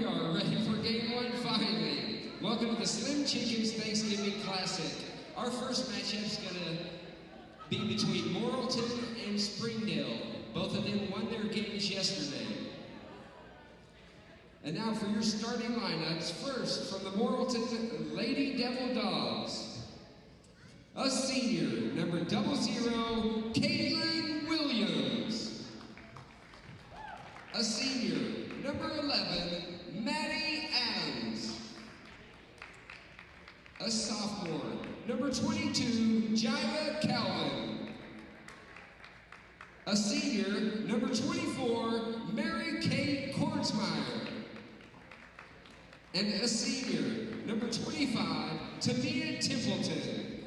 are ready for game one finally. Welcome to the Slim Chickens Thanksgiving Classic. Our first matchup is going to be between Morrilton and Springdale. Both of them won their games yesterday. And now for your starting lineups. First, from the Morrilton Lady Devil Dogs, a senior, number 00, Caitlin Williams. A senior, number 11, Maddie Adams. A sophomore, number 22, Jira Calvin. A senior, number 24, Mary Kate Kornsmeyer. And a senior, number 25, Tamia Templeton.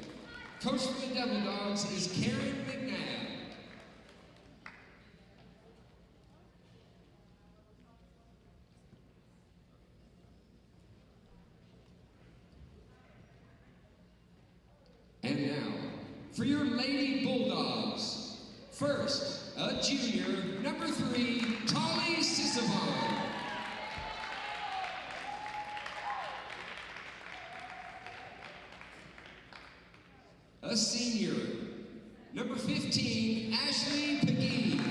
Coach for the Devil Dogs is Karen McNabb. And now, for your Lady Bulldogs. First, a junior, number 3, Tolly Sisavon. A senior, number 15, Ashley Pegee.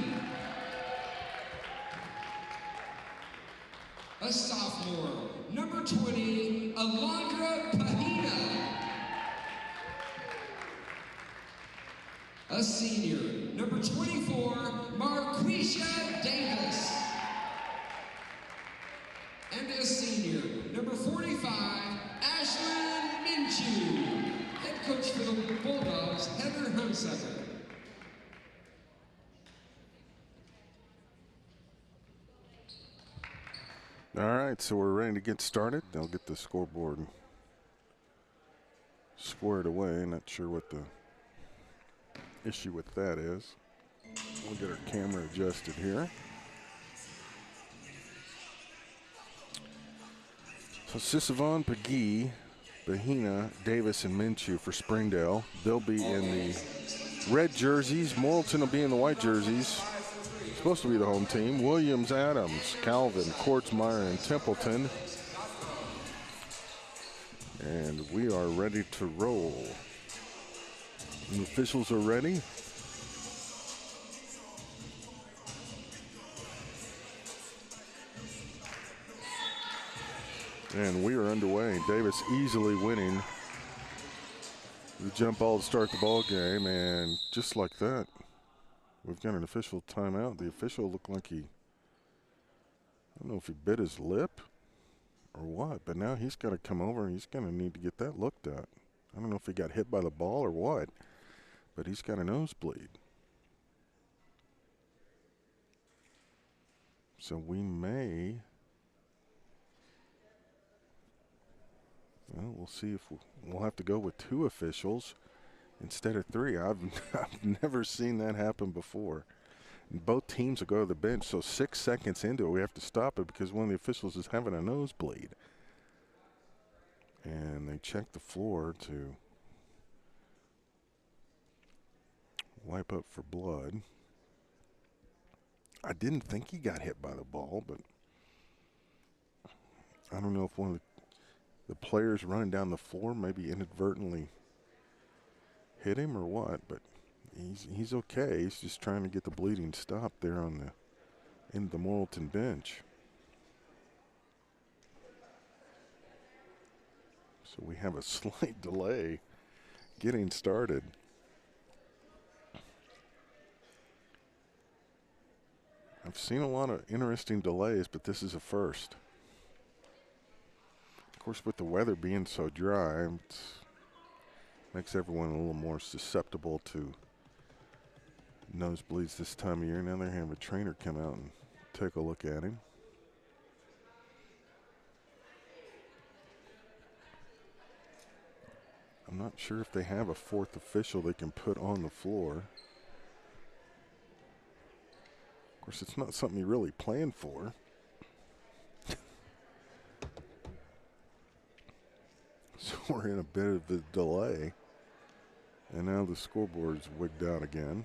A sophomore, number 20, Alondra Pahina. A senior, number 24, Marquisha Davis. And a senior, number 45, Ashlyn Minshew. Head coach for the Bulldogs, Heather Hunsucker. All right, so we're ready to get started. They'll get the scoreboard squared away. Not sure what the issue with that is. We'll get our camera adjusted here. So Sisavon, Pegee, Bahina, Davis, and Minshew for Springdale. They'll be in the red jerseys. Morrilton will be in the white jerseys. Supposed to be the home team. Williams, Adams, Calvin, Kortsmeyer, and Templeton. And we are ready to roll. The officials are ready. And we are underway. Davis easily winning the jump ball to start the ball game, and just like that, we've got an official timeout. The official looked like I don't know if he bit his lip or what, but now he's got to come over and he's going to need to get that looked at. I don't know if he got hit by the ball or what, but he's got a nosebleed. So we may... Well, we'll see if we'll have to go with 2 officials instead of 3. I've never seen that happen before. And both teams will go to the bench, so 6 seconds into it, we have to stop it because one of the officials is having a nosebleed. And they check the floor to wipe up for blood. I didn't think he got hit by the ball, but I don't know if one of the players running down the floor maybe inadvertently hit him or what, but he's okay. He's just trying to get the bleeding stopped there on the end of the Morrilton bench. So we have a slight delay getting started. I've seen a lot of interesting delays, but this is a first. Of course, with the weather being so dry, it makes everyone a little more susceptible to nosebleeds this time of year. Now they're having a trainer come out and take a look at him. I'm not sure if they have a 4th official they can put on the floor. Of course, it's not something you really plan for. So we're in a bit of a delay. And now the scoreboard's wigged out again.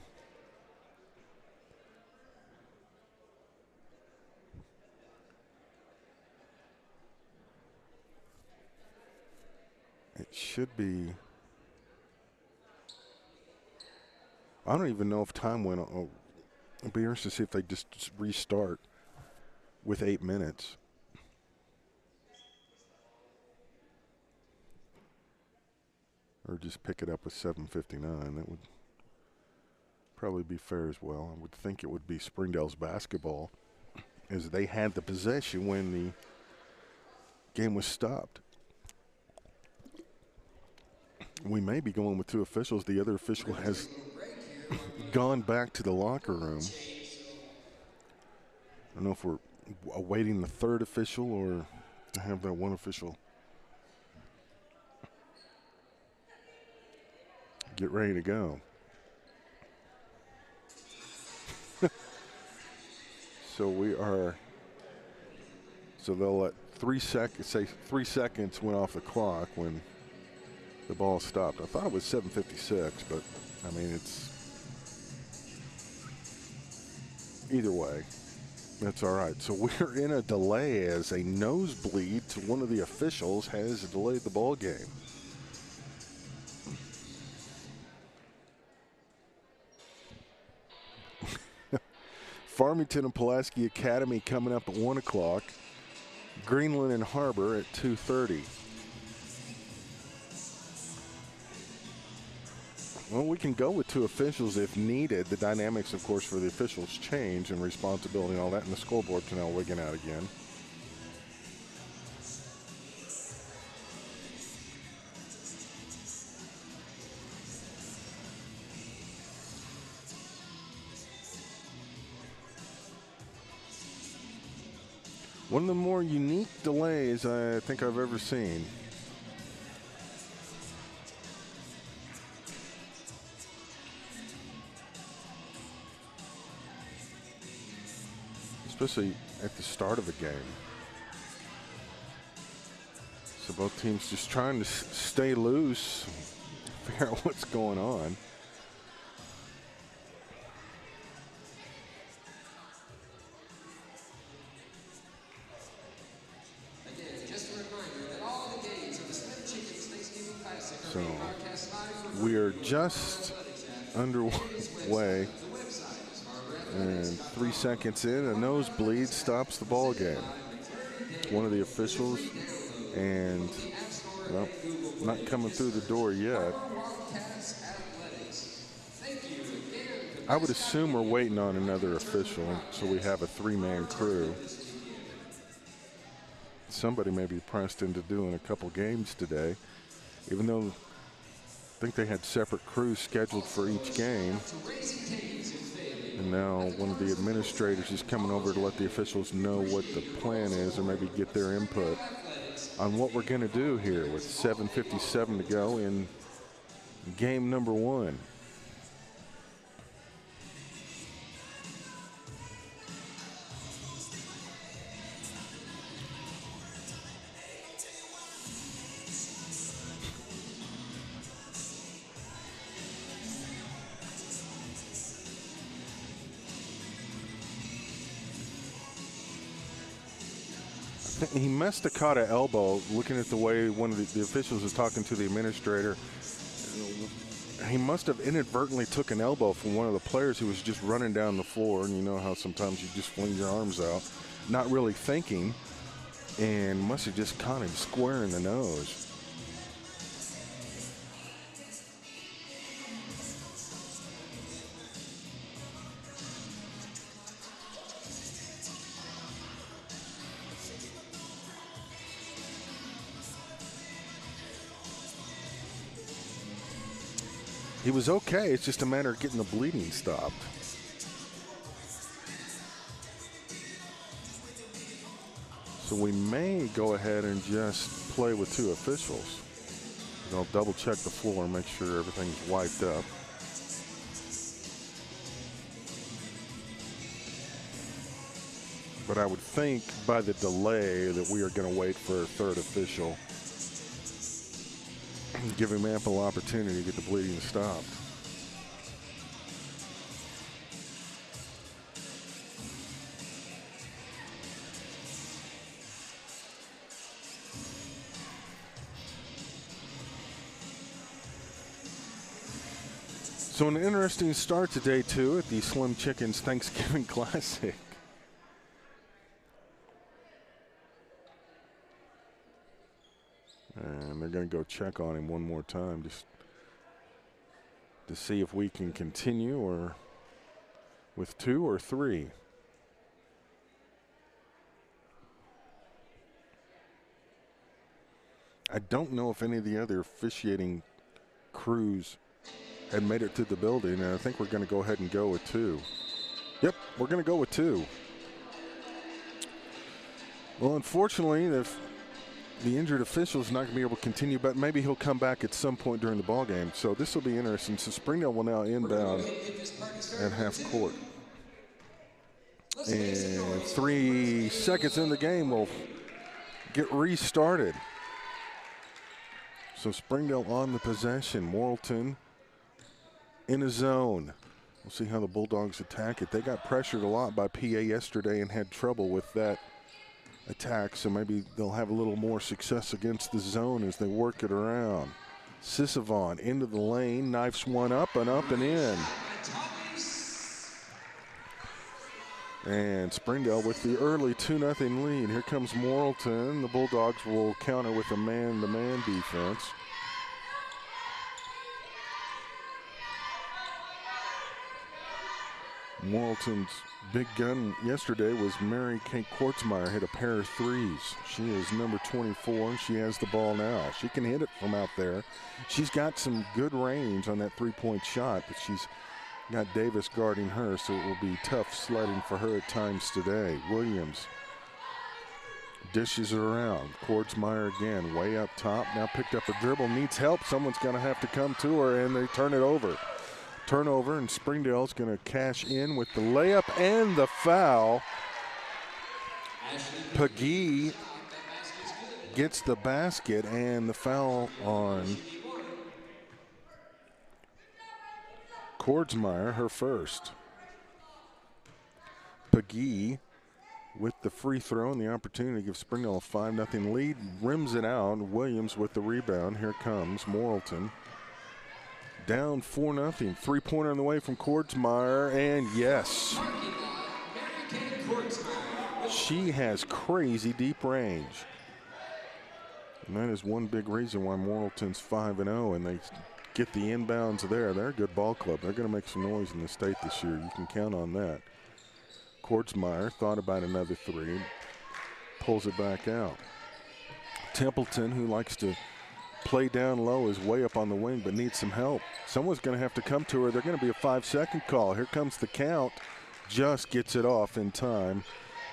It should be. I don't even know if time went on. Oh, I'll be interested to see if they just restart with 8 minutes. Or just pick it up with 7:59. That would probably be fair as well. I would think it would be Springdale's basketball, as they had the possession when the game was stopped. We may be going with 2 officials. The other official has gone back to the locker room. I don't know if we're awaiting the 3rd official or to have that 1 official get ready to go. So they'll let 3 seconds, say 3 seconds went off the clock when the ball stopped. I thought it was 7:56, but I mean, it's either way, that's all right. So we're in a delay as a nosebleed to one of the officials has delayed the ball game. Farmington and Pulaski Academy coming up at 1 o'clock. Greenland and Harbor at 2:30. Well, we can go with 2 officials if needed. The dynamics, of course, for the officials change and responsibility and all that, and the scoreboard can now wigging out again. One of the more unique delays I think I've ever seen. Especially at the start of a game. So both teams just trying to stay loose, figure out what's going on. So we are just underway, and 3 seconds in, a nosebleed stops the ball game. One of the officials, and well, not coming through the door yet. I would assume we're waiting on another official, so we have a 3-man crew. Somebody may be pressed into doing a couple games today, even though I think they had separate crews scheduled for each game. And now one of the administrators is coming over to let the officials know what the plan is, or maybe get their input on what we're going to do here with 7:57 to go in game number 1. He must have caught an elbow, looking at the way one of the officials is talking to the administrator. He must have inadvertently took an elbow from one of the players who was just running down the floor. And you know how sometimes you just fling your arms out, not really thinking, and must have just caught him square in the nose. He was okay. It's just a matter of getting the bleeding stopped. So we may go ahead and just play with 2 officials. I'll double check the floor and make sure everything's wiped up. But I would think by the delay that we are going to wait for a 3rd official. Give him ample opportunity to get the bleeding stopped. So an interesting start to day 2 at the Slim Chickens Thanksgiving Classic. And they're going to go check on him one more time just to see if we can continue or with 2 or 3. I don't know if any of the other officiating crews had made it to the building, and I think we're going to go ahead and go with 2. Yep, we're going to go with 2. Well, unfortunately, the injured official is not going to be able to continue, but maybe he'll come back at some point during the ball game. So this will be interesting. So Springdale will now inbound at half court. And 3 seconds in the game will get restarted. So Springdale on the possession. Morrilton in a zone. We'll see how the Bulldogs attack it. They got pressured a lot by PA yesterday and had trouble with that attack, so maybe they'll have a little more success against the zone as they work it around. Sisavon into the lane, knifes one up and in. And Springdale with the early 2-0 lead. Here comes Morrilton. The Bulldogs will counter with a man-to-man defense. Morrilton's big gun yesterday was Mary Kate Kortzmeyer, hit a pair of 3s. She is number 24, and she has the ball now. She can hit it from out there. She's got some good range on that 3-point shot, but she's got Davis guarding her, so it will be tough sledding for her at times today. Williams dishes it around. Kortzmeyer again, way up top. Now picked up a dribble, needs help. Someone's going to have to come to her, and they turn it over. Turnover, and Springdale's going to cash in with the layup and the foul. Pagee gets the basket and the foul on Kortzmeyer, her first. Pagee with the free throw and the opportunity to give Springdale a 5-0 lead. Rims it out. Williams with the rebound. Here comes Morrilton. Down 4-0. 3-pointer on the way from Kortzmeyer, and yes, she has crazy deep range. And that is one big reason why Morrilton's 5-0, and they get the inbounds there. They're a good ball club. They're going to make some noise in the state this year. You can count on that. Kortzmeyer thought about another 3, pulls it back out. Templeton, who likes to play down low, is way up on the wing but needs some help. Someone's going to have to come to her. They're going to be a 5-second call. Here comes the count. Just gets it off in time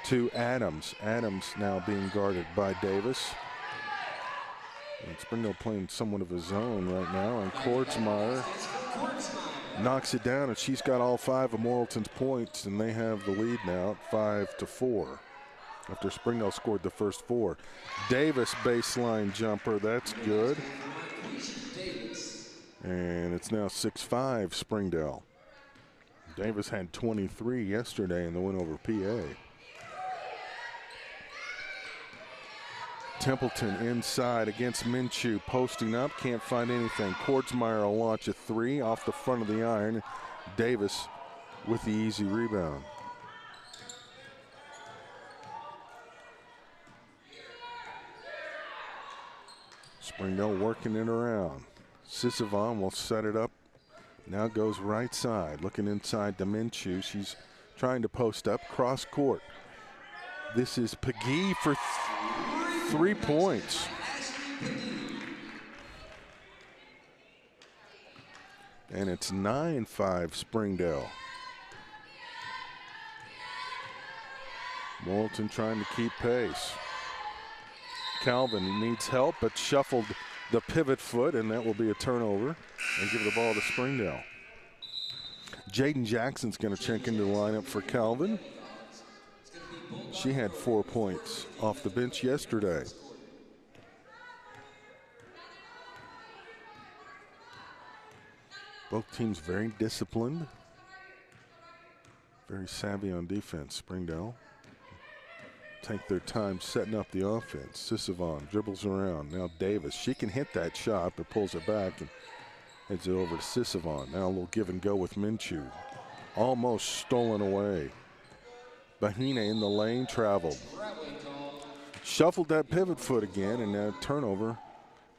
to Adams. Adams now being guarded by Davis. And Springdale playing somewhat of a zone right now, and Kortzmeyer knocks it down, and she's got all 5 of Morrilton's points, and they have the lead now at 5-4. After Springdale scored the first 4. Davis baseline jumper, that's good. And it's now 6-5 Springdale. Davis had 23 yesterday in the win over PA. Templeton inside against Minshew, posting up, can't find anything. Kortzmeyer will launch a 3 off the front of the iron. Davis with the easy rebound. Springdale working it around. Sisavon will set it up. Now goes right side, looking inside to Minshew. She's trying to post up, cross court. This is Pagee for 3 points. And it's 9-5 Springdale. Morrilton trying to keep pace. Calvin needs help, but shuffled the pivot foot, and that will be a turnover and give the ball to Springdale. Jaden Jackson's going to check into the lineup for Calvin. She had 4 points off the bench yesterday. Both teams very disciplined, very savvy on defense. Springdale take their time setting up the offense. Sisavon dribbles around. Now Davis, she can hit that shot but pulls it back, and Heads it over to Sisavon. Now a little give and go with Minshew. Almost stolen away. Bahina in the lane, traveled. Shuffled that pivot foot again, and now turnover.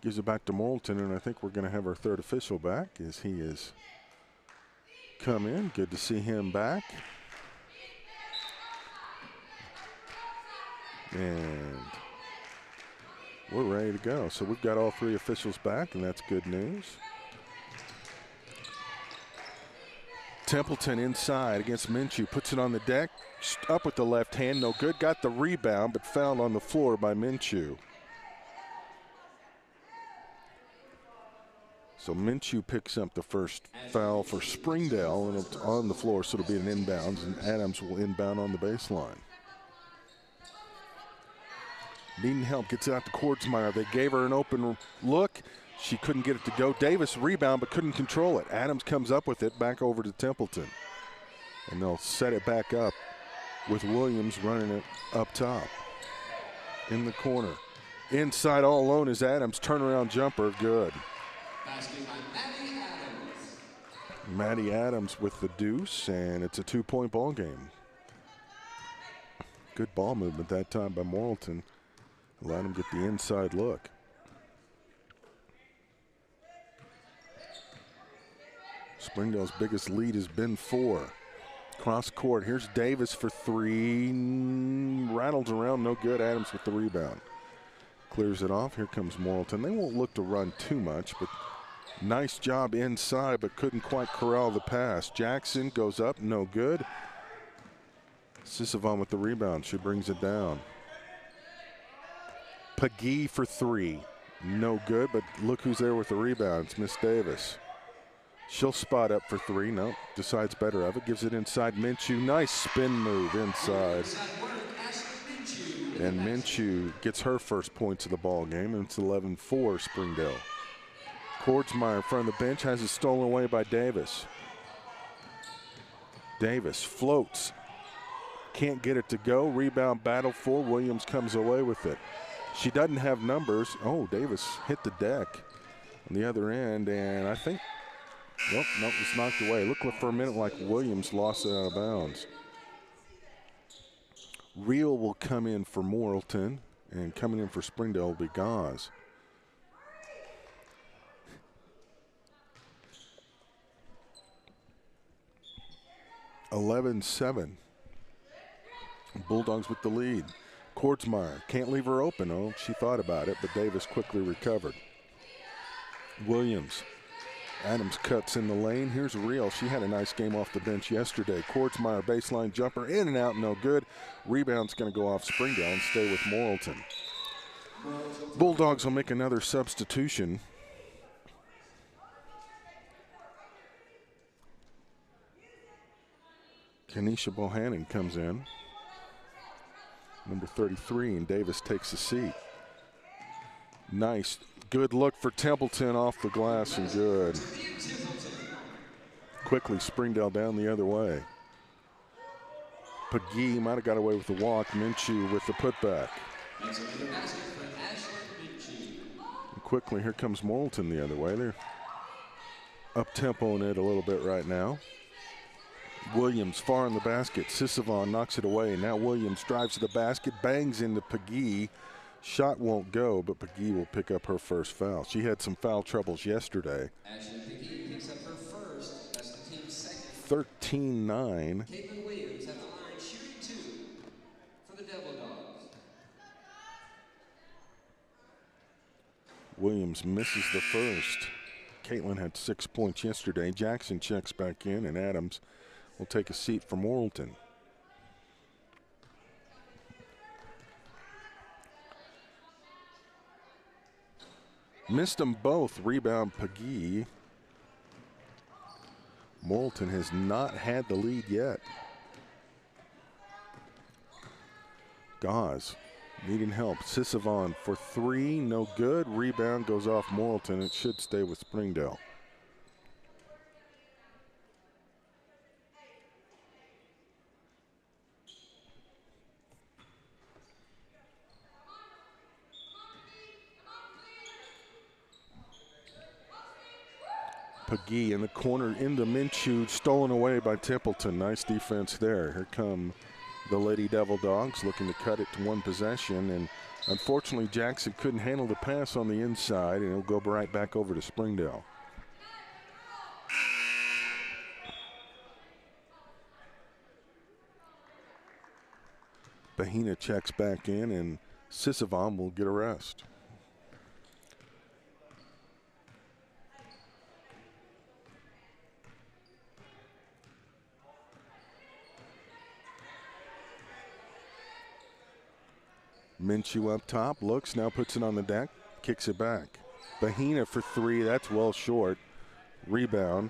Gives it back to Morrilton, and I think we're going to have our third official back as he has come in. Good to see him back. And we're ready to go. So we've got all three officials back, and that's good news. Templeton inside against Minshew, puts it on the deck, up with the left hand, no good. Got the rebound, but fouled on the floor by Minshew. So Minshew picks up the first foul for Springdale, and it's on the floor, so it'll be an inbounds, and Adams will inbound on the baseline. Needing help, gets it out to Kordsmeyer. They gave her an open look. She couldn't get it to go. Davis rebound, but couldn't control it. Adams comes up with it, back over to Templeton. And they'll set it back up with Williams running it up top. In the corner. Inside all alone is Adams. Turnaround jumper, good. Maddie Adams with the deuce, and it's a 2-point ball game. Good ball movement that time by Morrilton. Allowed him get the inside look. Springdale's biggest lead has been 4. Cross court, here's Davis for 3. Rattles around, no good. Adams with the rebound. Clears it off, here comes Morrilton. They won't look to run too much, but nice job inside, but couldn't quite corral the pass. Jackson goes up, no good. Sisavon with the rebound, she brings it down. Pagee for 3, no good, but look who's there with the rebound. It's Miss Davis. She'll spot up for 3. No, decides better of it. Gives it inside Minshew. Nice spin move inside. And Minshew gets her first points of the ball game, and it's 11-4 Springdale. Kordsmeyer in front of the bench, has it stolen away by Davis. Davis floats. Can't get it to go. Rebound battle for Williams, comes away with it. She doesn't have numbers. Oh, Davis hit the deck on the other end, and I think nope, it's knocked away. Looked for a minute like Williams lost it out of bounds. Reel will come in for Morrilton, and coming in for Springdale will be Gauze. (11-7). Bulldogs with the lead. Kordsmeyer can't leave her open. Oh, she thought about it, but Davis quickly recovered. Williams. Adams cuts in the lane. Here's Reel. She had a nice game off the bench yesterday. Kordsmeyer baseline jumper in and out, no good. Rebound's going to go off Springdale and stay with Morrilton. Bulldogs will make another substitution. Kenesha Bohannon comes in. Number 33, and Davis takes a seat. Nice. Good look for Templeton off the glass, and good. Quickly, Springdale down the other way. Pagee might have got away with the walk. Minshew with the putback. And quickly, here comes Morrilton the other way. They're up-tempoing it a little bit right now. Williams far in the basket. Sisavon knocks it away. Now Williams drives to the basket, bangs into Pagee. Shot won't go, but Pagee will pick up her first foul. She had some foul troubles yesterday. Ashley Pagee picks up her first. That's the team's second. 13-9. Caitlin Williams at the line, shooting 2 for the Devil Dogs. Williams misses the first. Caitlin had 6 points yesterday. Jackson checks back in, and Adams will take a seat for Morrilton. Missed them both. Rebound Pagee. Morrilton has not had the lead yet. Gauze needing help. Sisavon for 3, no good. Rebound goes off Morrilton. It should stay with Springdale. Pagee in the corner into Minshew, stolen away by Templeton. Nice defense there. Here come the Lady Devil Dogs looking to cut it to one possession, and unfortunately Jackson couldn't handle the pass on the inside, and it'll go right back over to Springdale. Bahina checks back in, and Sisavam will get a rest. Minshew up top, looks, now puts it on the deck, kicks it back. Bahina for three, that's well short. Rebound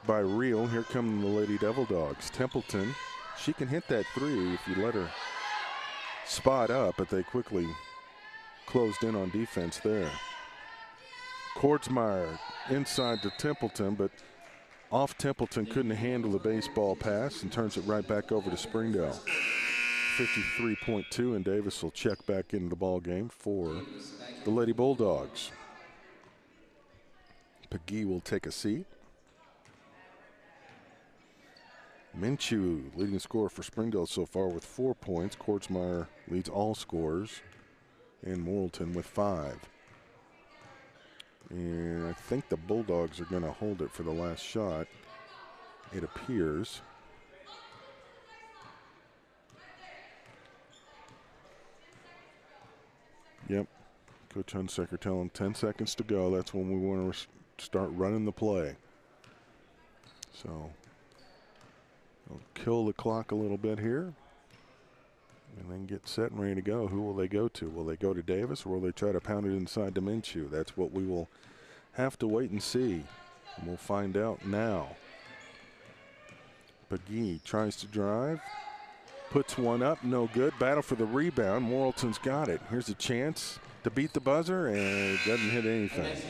by Reel. Here come the Lady Devil Dogs. Templeton, she can hit that three if you let her spot up, but they quickly closed in on defense there. Kordsmeyer inside to Templeton, but off Templeton, couldn't handle the baseball pass and turns it right back over to Springdale. 53.2, and Davis will check back into the ball game for the Lady Bulldogs. Pagee will take a seat. Minshew, leading scorer for Springdale so far with 4 points. Kordsmeyer leads all scorers, and Morrilton with 5. And I think the Bulldogs are going to hold it for the last shot, it appears. Yep, Coach Hunsaker telling 10 seconds to go. That's when we want to start running the play. So they'll kill the clock a little bit here and then get set and ready to go. Who will they go to? Will they go to Davis, or will they try to pound it inside to Minshew? That's what we will have to wait and see. And we'll find out now. Pagee tries to drive. Puts one up, no good. Battle for the rebound. Morrilton's got it. Here's a chance to beat the buzzer, and it doesn't hit anything.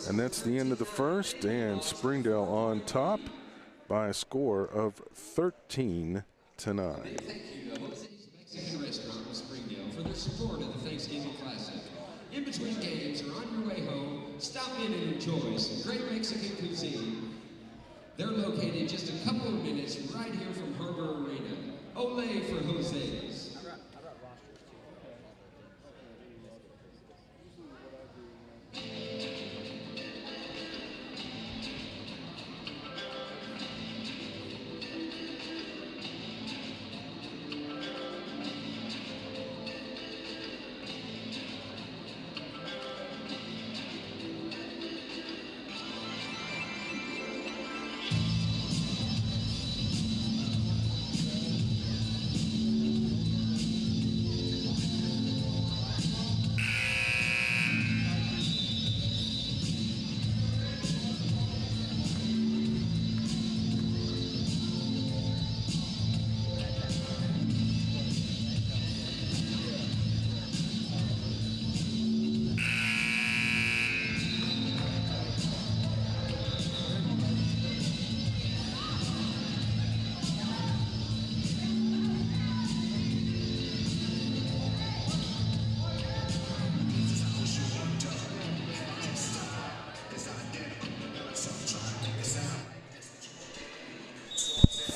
And that's the end of the first, and Springdale on top by a score of 13-9. Thank you to Jose's Mexican Restaurant in Springdale for their support of the Thanksgiving Classic. In between games or on your way home, stop in and enjoy some great Mexican cuisine. They're located just a couple of minutes right here from Harbor Arena. Ole for Jose's.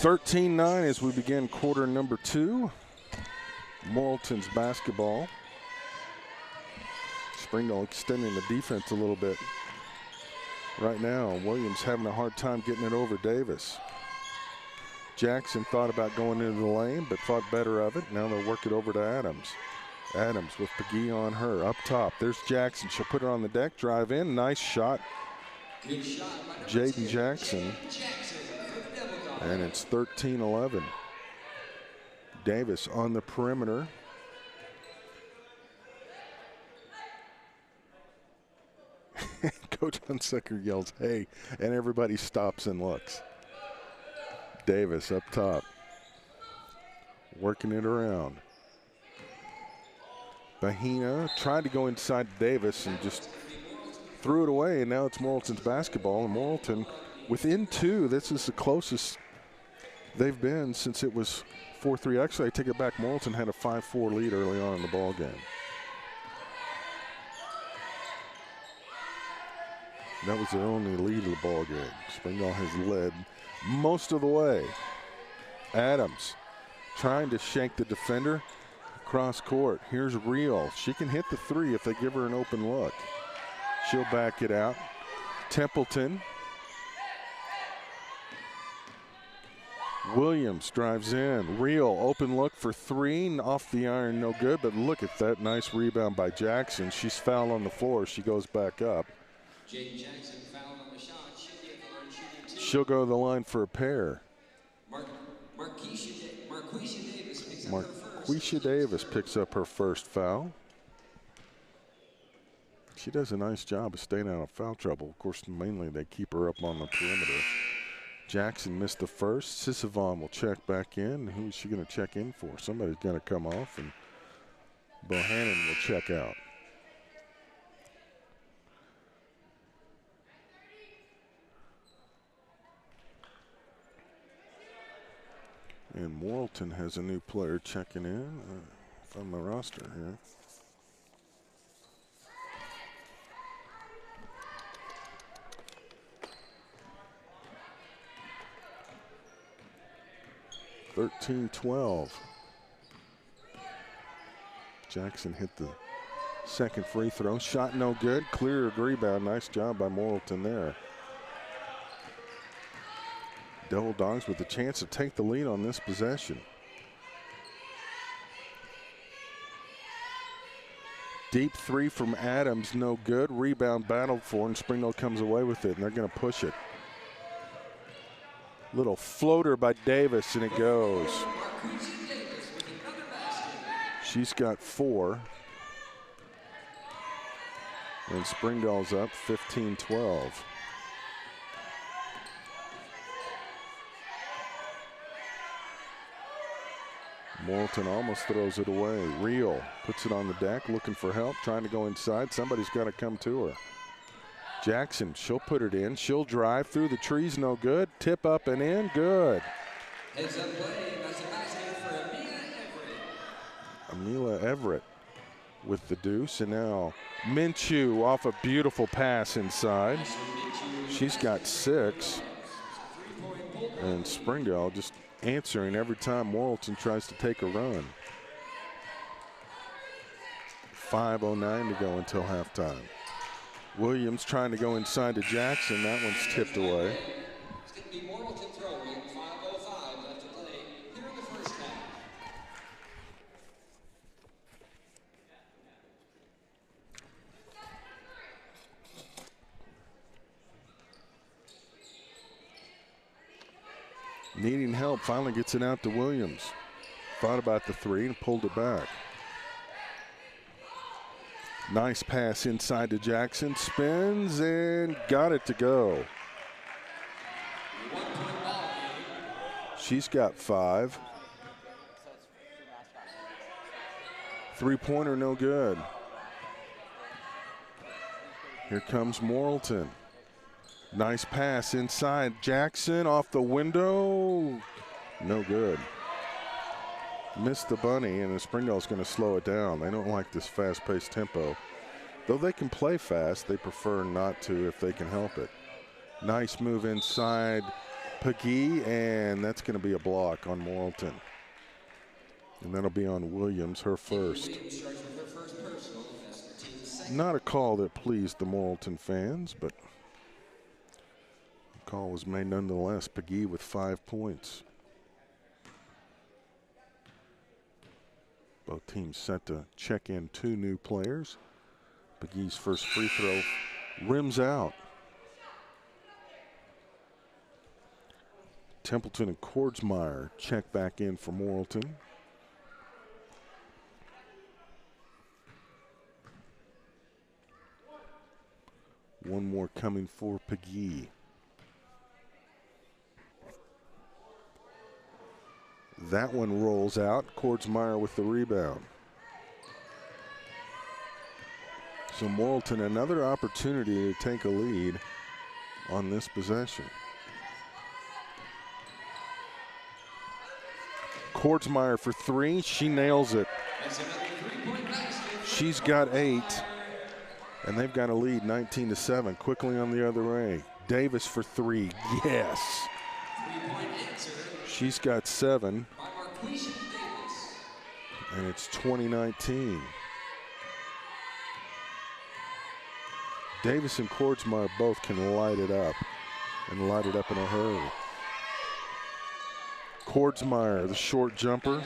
(13-9) as we begin quarter number 2. Morrilton's basketball. Springdale extending the defense a little bit right now. Williams having a hard time getting it over Davis. Jackson thought about going into the lane, but thought better of it. Now they'll work it over to Adams. Adams with Pagee on her. Up top, there's Jackson. She'll put it on the deck, drive in. Nice shot. Good shot by Jaden Jackson. And it's 13-11. Davis on the perimeter. Coach Hunsaker yells, "Hey," and everybody stops and looks. Davis up top, working it around. Bahina tried to go inside Davis and just threw it away, and now it's Morrilton's basketball, and Morrilton within 2. This is the closest they've been since it was 4-3. Actually, I take it back. Morrilton had a 5-4 lead early on in the ball game. That was their only lead of the ball game. Springdale has led most of the way. Adams trying to shank the defender across court. Here's Real. She can hit the three if they give her an open look. She'll back it out. Templeton. Williams drives in. Real open look for three. Off the iron, no good. But look at that nice rebound by Jackson. She's fouled on the floor. She goes back up. Jaden Jackson fouled on the shot. She'll be at the line shooting two. She'll go to the line for a pair. Marquisha Davis picks up her first foul. She does a nice job of staying out of foul trouble. Of course, mainly they keep her up on the perimeter. Jackson missed the first. Sisavon will check back in. Who is she going to check in for? Somebody's going to come off, and Bohannon will check out. And Morrilton has a new player checking in from the roster here. (13-12). Jackson hit the second free throw. Shot no good. Cleared rebound. Nice job by Morrilton there. Devil Dogs with a chance to take the lead on this possession. Deep three from Adams, no good. Rebound battled for, and Springdale comes away with it, and they're going to push it. Little floater by Davis, and it goes. She's got 4. And Springdale's up 15-12. Morrilton almost throws it away. Real puts it on the deck, looking for help, trying to go inside. Somebody's got to come to her. Jackson, she'll put it in. She'll drive through the trees, no good. Tip up and in, good. Heads up play, that's a basket for Amila Everett with the deuce, and now Minshew off a beautiful pass inside. She's got 6. And Springdale just answering every time Morrilton tries to take a run. 5:09 to go until halftime. Williams trying to go inside to Jackson. That one's tipped away. It's going to be Morrilton throwing. 5:05 left to play here in the first half. Needing help, finally gets it out to Williams. Thought about the three and pulled it back. Nice pass inside to Jackson, spins and got it to go. She's got 5. Three-pointer, no good. Here comes Morrilton. Nice pass inside. Jackson off the window. No good. Missed the bunny, and the Springdale's going to slow it down. They don't like this fast-paced tempo. Though they can play fast, they prefer not to if they can help it. Nice move inside Pagee, and that's going to be a block on Morrilton. And that'll be on Williams, her first. Not a call that pleased the Morrilton fans, but the call was made nonetheless. Pagee with 5 points. Both teams set to check in 2 new players. Pagee's first free throw rims out. Templeton and Kordsmeyer check back in for Morrilton. One more coming for Pagee. That one rolls out. Kordsmeyer with the rebound. So Morrilton, another opportunity to take a lead on this possession. Kordsmeyer for 3. She nails it. She's got 8. And they've got a lead 19-7. Quickly on the other way. Davis for three. Yes. She's got 7. And it's 20-19. Davis and Kordsmeyer both can light it up, and light it up in a hurry. Kordsmeyer, the short jumper.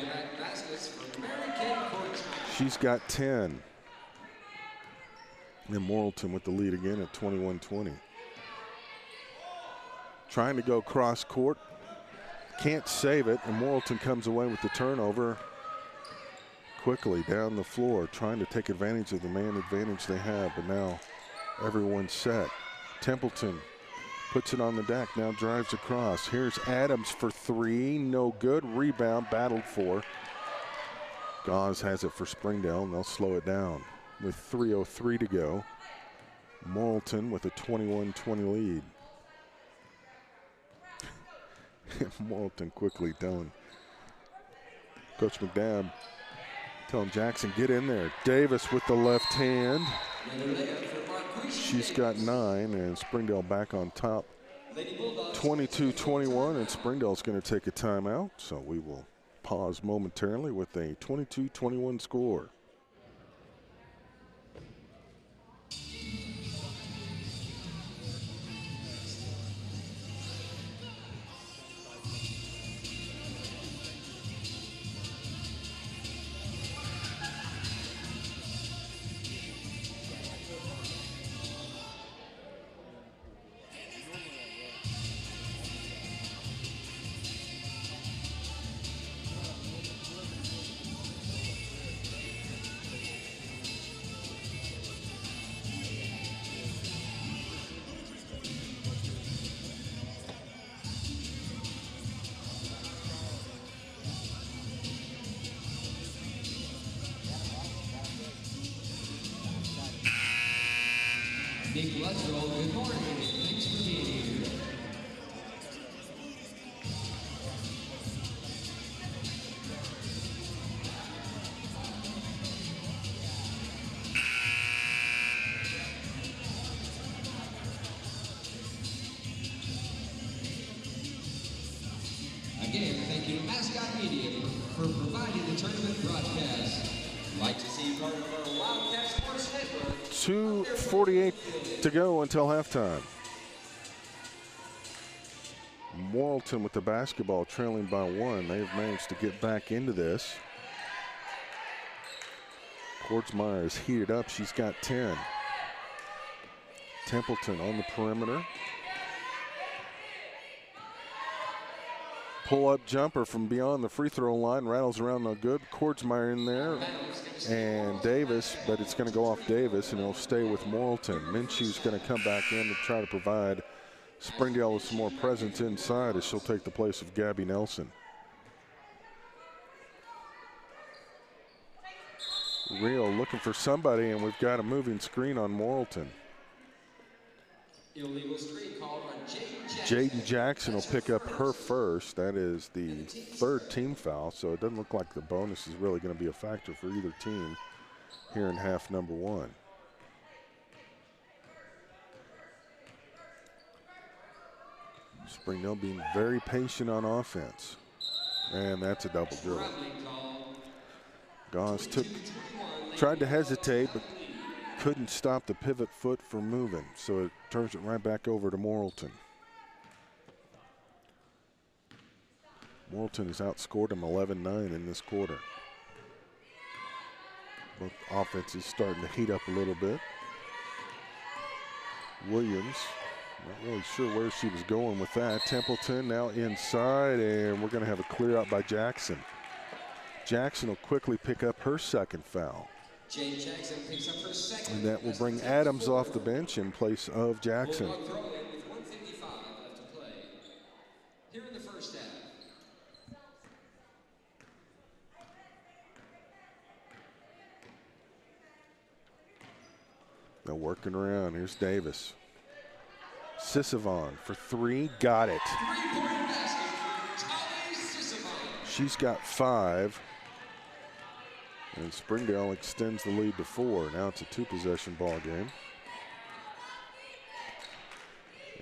She's got 10. And Morrilton with the lead again at 21-20. Trying to go cross court. Can't save it, and Morrilton comes away with the turnover. Quickly down the floor, trying to take advantage of the man advantage they have, but now everyone's set. Templeton puts it on the deck, now drives across. Here's Adams for three, no good. Rebound, battled for. Gauze has it for Springdale, and they'll slow it down with 3:03 to go. Morrilton with a 21-20 lead. Morrilton quickly telling Coach McNabb, telling Jackson, get in there. Davis with the left hand. She's got 9, and Springdale back on top. 22-21, and Springdale's going to take a timeout, so we will pause momentarily with a 22-21 score. Nick Luttrell, good morning. Thanks for being here. Again, thank you to Mascot Media for providing the tournament broadcast. Like to see part of our Wildcat Sports Network. 2:48 to go until halftime. Morrilton with the basketball, trailing by 1. They've managed to get back into this. Kordsmeyer is heated up. She's got 10. Templeton on the perimeter. Pull-up jumper from beyond the free throw line, rattles around no good. Kordsmeyer in there, and Davis, but it's going to go off Davis, and it'll stay with Morrilton. Minshew's going to come back in to try to provide Springdale with some more presence inside as she'll take the place of Gabby Nelson. Rio looking for somebody, and we've got a moving screen on Morrilton. Illegal screen called on Jaden Jackson will pick up her first. That is the 3rd team foul, so it doesn't look like the bonus is really going to be a factor for either team here in half number 1. Springdale being very patient on offense. And that's a double dribble. Gauze tried to hesitate, but couldn't stop the pivot foot from moving, so it turns it right back over to Morrilton. Morrilton has outscored him 11-9 in this quarter. Both offenses starting to heat up a little bit. Williams, not really sure where she was going with that. Templeton now inside, and we're going to have a clear out by Jackson. Jackson will quickly pick up her 2nd foul. Jane Jackson picks up her 2nd. And that will bring Adams off the bench in place of Jackson. With 1:55 left to play. Here in the first half. They're working around. Here's Davis. Sisavon for 3, got it. Three-point basket for Tali Sisavon. She's got 5. And Springdale extends the lead to 4. Now it's a 2-possession ball game.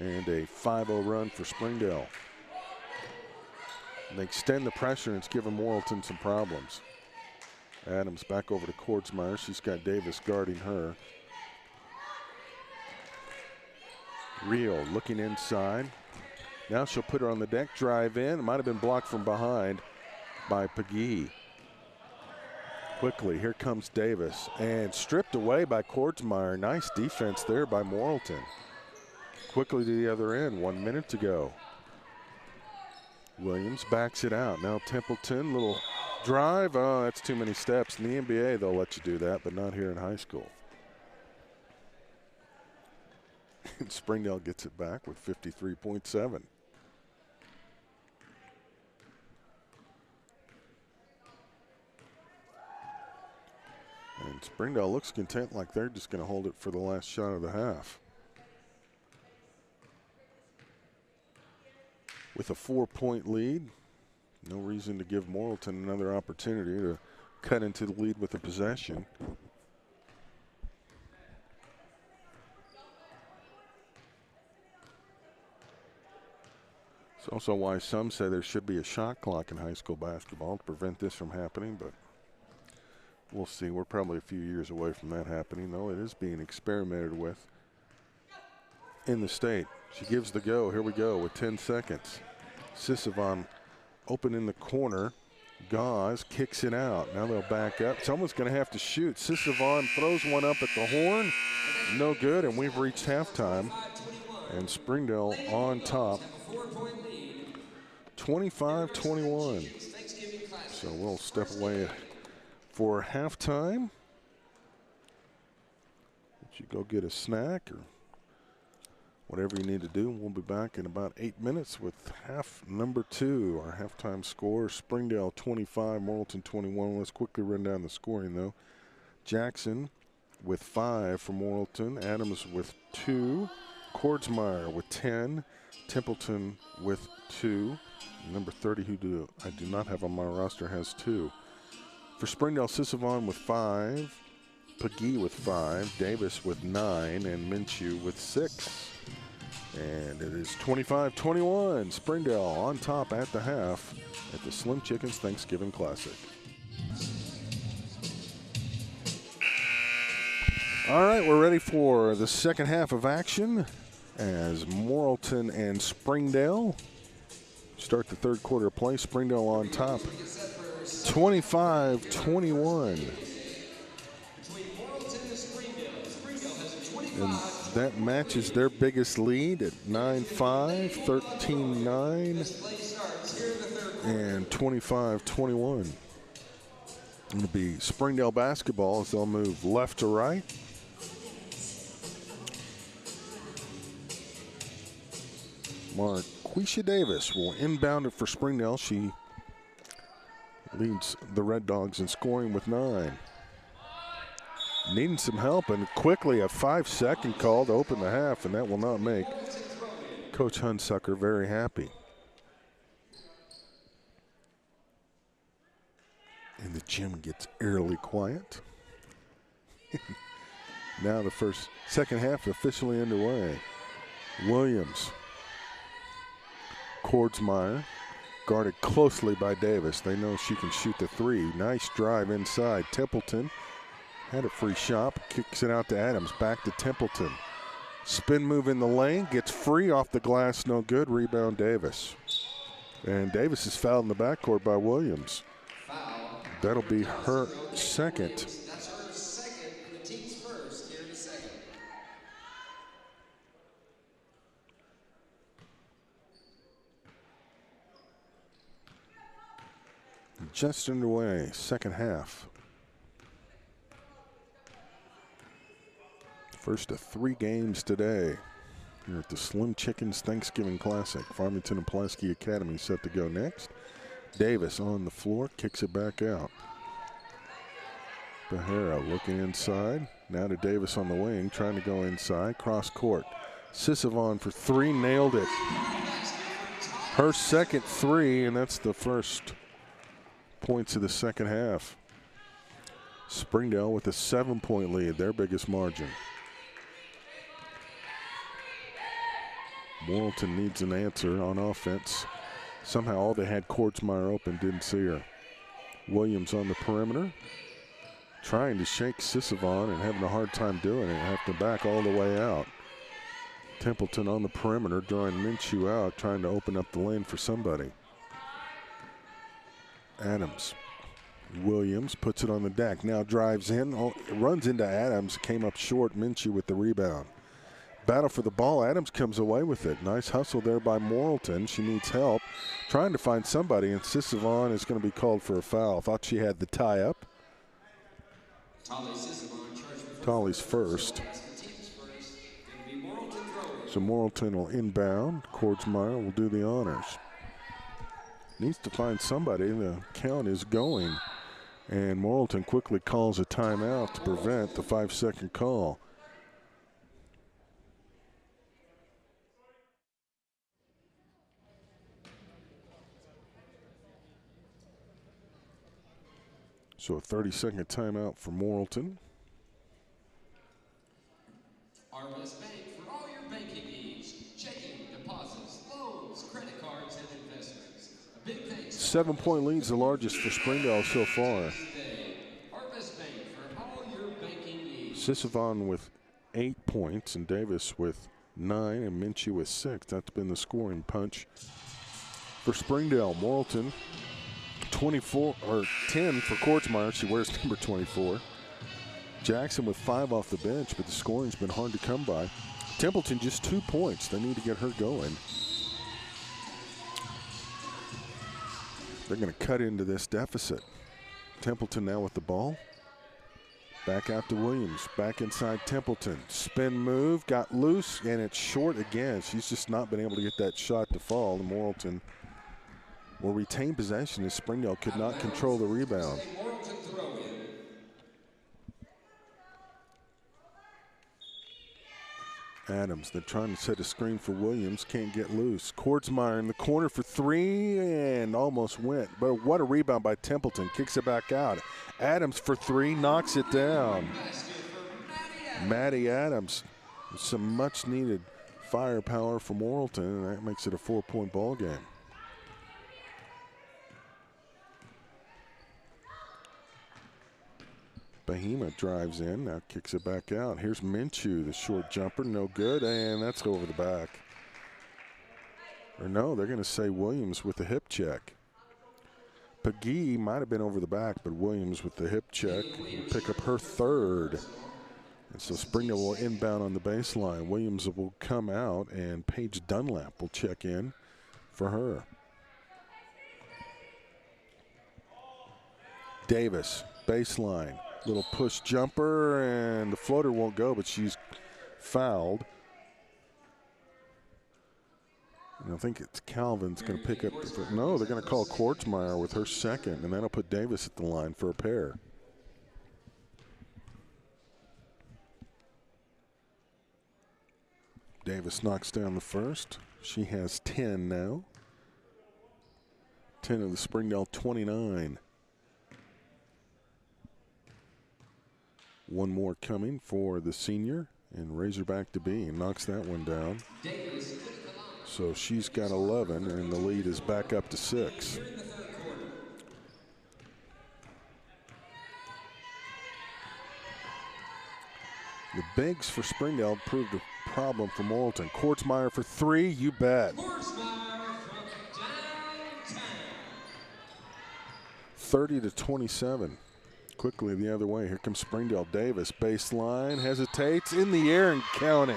And a 5-0 run for Springdale. They extend the pressure, and it's giving Morrilton some problems. Adams back over to Kordsmeyer. She's got Davis guarding her. Rio looking inside. Now she'll put her on the deck, drive in. It might have been blocked from behind by Pagee. Quickly, here comes Davis, and stripped away by Kordsmeyer. Nice defense there by Morrilton. Quickly to the other end, 1 minute to go. Williams backs it out. Now Templeton, little drive. Oh, that's too many steps. In the NBA, they'll let you do that, but not here in high school. And Springdale gets it back with 53.7. And Springdale looks content, like they're just going to hold it for the last shot of the half. With a 4-point lead, no reason to give Morrilton another opportunity to cut into the lead with a possession. It's also why some say there should be a shot clock in high school basketball to prevent this from happening, but we'll see. We're probably a few years away from that happening, though it is being experimented with in the state. She gives the go. Here we go with 10 seconds. Sisavon open in the corner. Gauze kicks it out. Now they'll back up. Someone's going to have to shoot. Sisavon throws one up at the horn. No good, and we've reached halftime. And Springdale on top, 25-21. So we'll step away for halftime. Let you go get a snack or whatever you need to do. We'll be back in about 8 minutes with half number 2. Our halftime score, Springdale 25, Morrilton 21. Let's quickly run down the scoring, though. Jackson with 5 for Morrilton. Adams with 2. Kordsmeyer with 10. Templeton with 2. Number 30, who I do not have on my roster, has 2. For Springdale, Sisavon with 5. Pagee with 5. Davis with 9. And Minshew with 6. And it is 25-21. Springdale on top at the half at the Slim Chickens Thanksgiving Classic. All right, we're ready for the second half of action as Morrilton and Springdale start the third quarter of play. Springdale on top, 25-21. And that matches their biggest lead at 9-5, 13-9, and 25-21. It'll be Springdale basketball as they'll move left to right. Marquisha Davis will inbound it for Springdale. She leads the Red Dogs in scoring with 9. Needing some help, and quickly a 5-second call to open the half, and that will not make Coach Hunsucker very happy. And the gym gets eerily quiet. Now the second half officially underway. Williams, Kordsmeyer, guarded closely by Davis. They know she can shoot the 3. Nice drive inside. Templeton had a free shot, kicks it out to Adams, back to Templeton. Spin move in the lane, gets free off the glass, no good. Rebound Davis. And Davis is fouled in the backcourt by Williams. That'll be her second. That's her second, and the team's first here in a second. Just underway, second half. First of 3 games today here at the Slim Chickens Thanksgiving Classic. Farmington and Pulaski Academy set to go next. Davis on the floor, kicks it back out. Behera looking inside. Now to Davis on the wing, trying to go inside. Cross court. Sisavon for 3, nailed it. Her second 3, and that's the first points of the second half. Springdale with a 7-point lead, their biggest margin. Morrilton needs an answer on offense. Somehow all they had Kordsmeyer open, didn't see her. Williams on the perimeter, trying to shake Sisavon and having a hard time doing it. Have to back all the way out. Templeton on the perimeter, drawing Minshew out, trying to open up the lane for somebody. Adams. Williams puts it on the deck, now drives in, runs into Adams, came up short. Minshew with the rebound. Battle for the ball, Adams comes away with it. Nice hustle there by Morrilton. She needs help, trying to find somebody, and Sisavon is going to be called for a foul. Thought she had the tie up. Tolly's first. So Morrilton will inbound. Kordsmeyer will do the honors. Needs to find somebody. The count is going. And Morrilton quickly calls a timeout to prevent the 5-second call. So a 30-second timeout for Morrilton. Our best bank for all your banking needs. Checking, deposits, loans, credit cards, and investments. A big thanks. 7-point lead's the largest for Springdale so far. Our best bank for all your banking needs. Sisavon with 8 points and Davis with 9 and Minshew with 6. That's been the scoring punch for Springdale. Morrilton 24 or 10 for Kordsmeyer. She wears number 24. Jackson with 5 off the bench, but the scoring's been hard to come by. Templeton just 2 points. They need to get her going. They're going to cut into this deficit. Templeton now with the ball. Back out to Williams. Back inside Templeton. Spin move, got loose, and it's short again. She's just not been able to get that shot to fall. And Morrilton will retain possession as Springdale could not control the rebound. Adams, they're trying to set a screen for Williams, can't get loose. Kordsmeyer in the corner for 3 and almost went. But what a rebound by Templeton, kicks it back out. Adams for 3, knocks it down. Maddie Adams, some much needed firepower for Morrilton, and that makes it a 4-point ball game. Bahima drives in, now kicks it back out. Here's Minshew, the short jumper, no good, and that's over the back. Or no, they're going to say Williams with the hip check. Pagee might have been over the back, but Williams with the hip check will pick up her 3rd. And so Springdale will inbound on the baseline. Williams will come out, and Paige Dunlap will check in for her. Davis, baseline. Little push jumper, and the floater won't go, but she's fouled. And I think it's Calvin's going to pick up. No, they're going to call Kordsmeyer with her 2nd, and that'll put Davis at the line for a pair. Davis knocks down the first. She has 10 now. 10 of the Springdale 29. One more coming for the senior, and Razorback to be, and knocks that one down. So she's got 11, and the lead is back up to 6. The bigs for Springdale proved a problem for Morrilton. Kordsmeyer for 3, you bet. 30-27. Quickly the other way. Here comes Springdale. Davis, baseline, hesitates, in the air, and count it.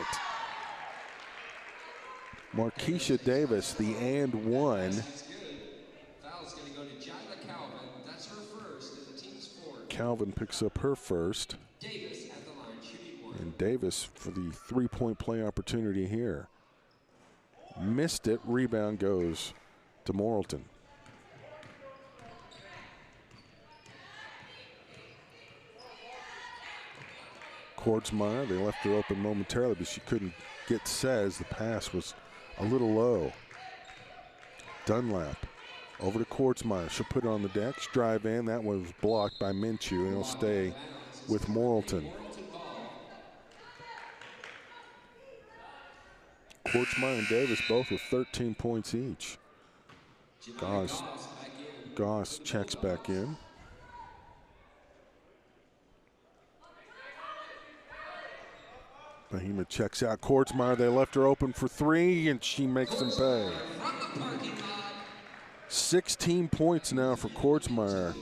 Markeisha Davis, the and 1. Foul's going to go to Jila Calvin. That's her first, and the team's 4. Calvin picks up her first. Davis at the line, shooting 1. And Davis for the 3-point play opportunity here. Missed it. Rebound goes to Morrilton. Kordsmeyer, they left her open momentarily, but she couldn't get Says. The pass was a little low. Dunlap over to Kordsmeyer. She'll put it on the deck. Drive in. That was blocked by Minshew, and it'll stay with Morrilton. Kortzmeyer and Davis both with 13 points each. Goss checks back in. Bahima checks out Kortzmeyer. They left her open for three, and she makes them pay. 16 points now for Kortzmeyer,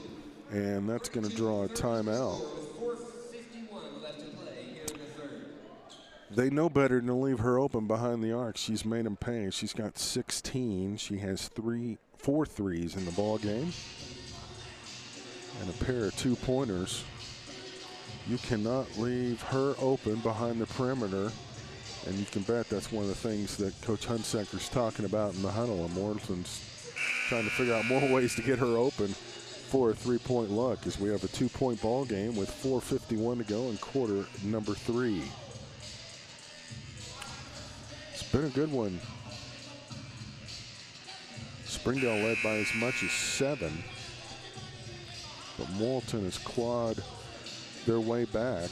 and that's going to draw a timeout. They know better than to leave her open behind the arc. She's made them pay. She's got 16. She has 4 threes in the ball game, and a pair of 2-pointers. You cannot leave her open behind the perimeter, and you can bet that's one of the things that Coach Hunsecker's talking about in the huddle. And Morrilton's trying to figure out more ways to get her open for a 3-point look, as we have a 2-point ball game with 4:51 to go in quarter number 3. It's been a good one. Springdale led by as much as 7, but Morrilton has clawed their way back.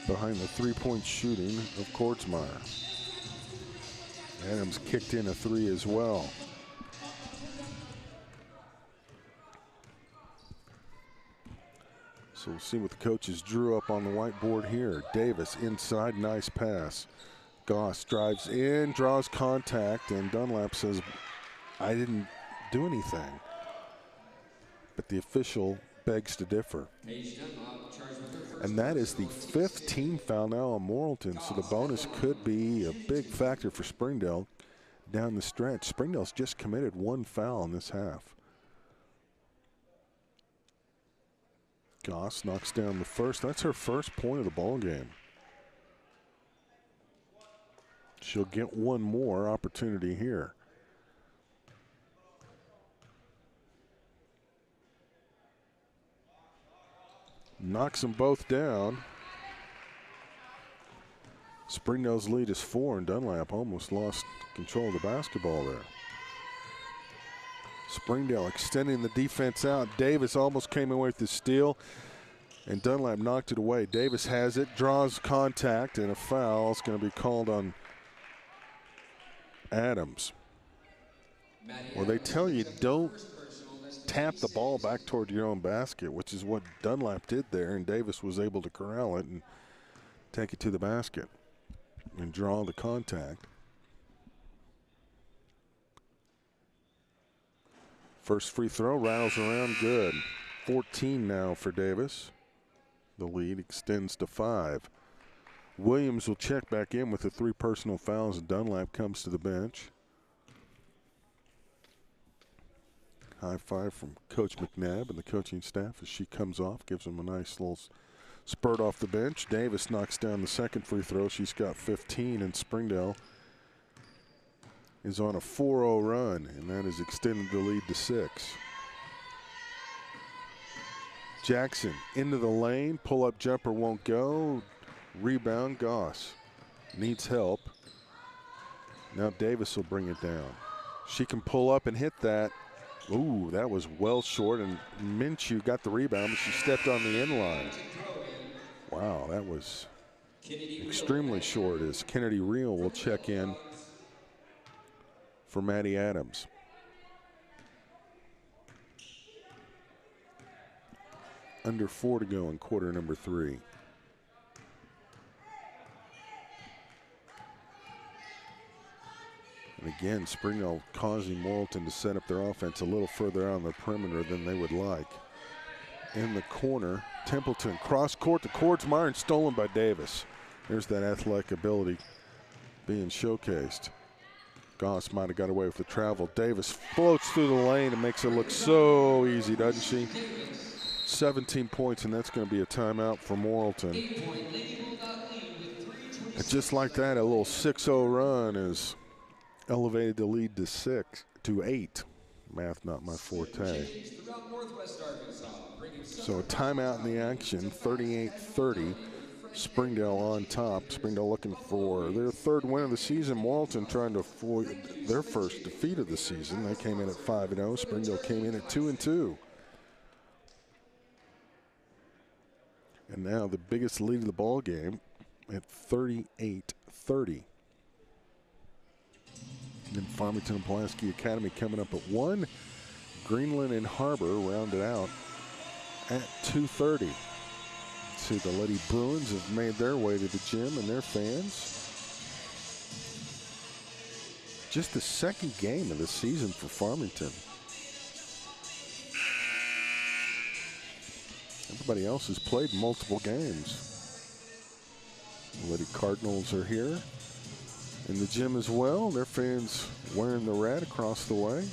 Behind the 3-point shooting of Kortzmeyer. Adams kicked in a 3 as well. So we'll see what the coaches drew up on the whiteboard here. Davis inside, nice pass. Goss drives in, draws contact, and Dunlap says, I didn't do anything. But the official begs to differ. And that is the 5th team foul now on Morrilton, so the bonus could be a big factor for Springdale down the stretch. Springdale's just committed 1 foul in this half. Goss knocks down the first. That's her first point of the ball game. She'll get one more opportunity here. Knocks them both down. Springdale's lead is 4, and Dunlap almost lost control of the basketball there. Springdale extending the defense out. Davis almost came away with the steal, and Dunlap knocked it away. Davis has it, draws contact, and a foul is going to be called on Adams. Well, they tell you don't tap the ball back toward your own basket, which is what Dunlap did there, and Davis was able to corral it and take it to the basket and draw the contact. First free throw rattles around good. 14 now for Davis. The lead extends to 5. Williams will check back in with the 3 personal fouls, and Dunlap comes to the bench. High five from Coach McNabb and the coaching staff as she comes off, gives him a nice little spurt off the bench. Davis knocks down the second free throw. She's got 15, and Springdale is on a 4-0 run, and that has extended the lead to 6. Jackson into the lane, pull-up jumper won't go. Rebound, Goss needs help. Now Davis will bring it down. She can pull up and hit that. Ooh, that was well short, and Minshew got the rebound, but she stepped on the end line. Wow, that was extremely short, as Kennedy Reel will check in for Maddie Adams. Under 4 to go in quarter number 3. And again, Springdale causing Morrilton to set up their offense a little further out on the perimeter than they would like. In the corner, Templeton cross court to Kortzmeyer and stolen by Davis. There's that athletic ability being showcased. Goss might have got away with the travel. Davis floats through the lane and makes it look so easy, doesn't she? 17 points, and that's going to be a timeout for Morrilton. And just like that, a little 6-0 run is elevated the lead to 8. Math not my forte. So a timeout in the action, 38-30. Springdale on top. Springdale looking for their 3rd win of the season. Morrilton trying to avoid their first defeat of the season. They came in at 5-0. Springdale came in at 2-2. And And now the biggest lead of the ball game at 38-30. And then Farmington and Pulaski Academy coming up at 1. Greenland and Harbor rounded out at 2:30. See, the Lady Bruins have made their way to the gym and their fans. Just the second game of the season for Farmington. Everybody else has played multiple games. The Lady Cardinals are here in the gym as well. Their fans wearing the red across the way.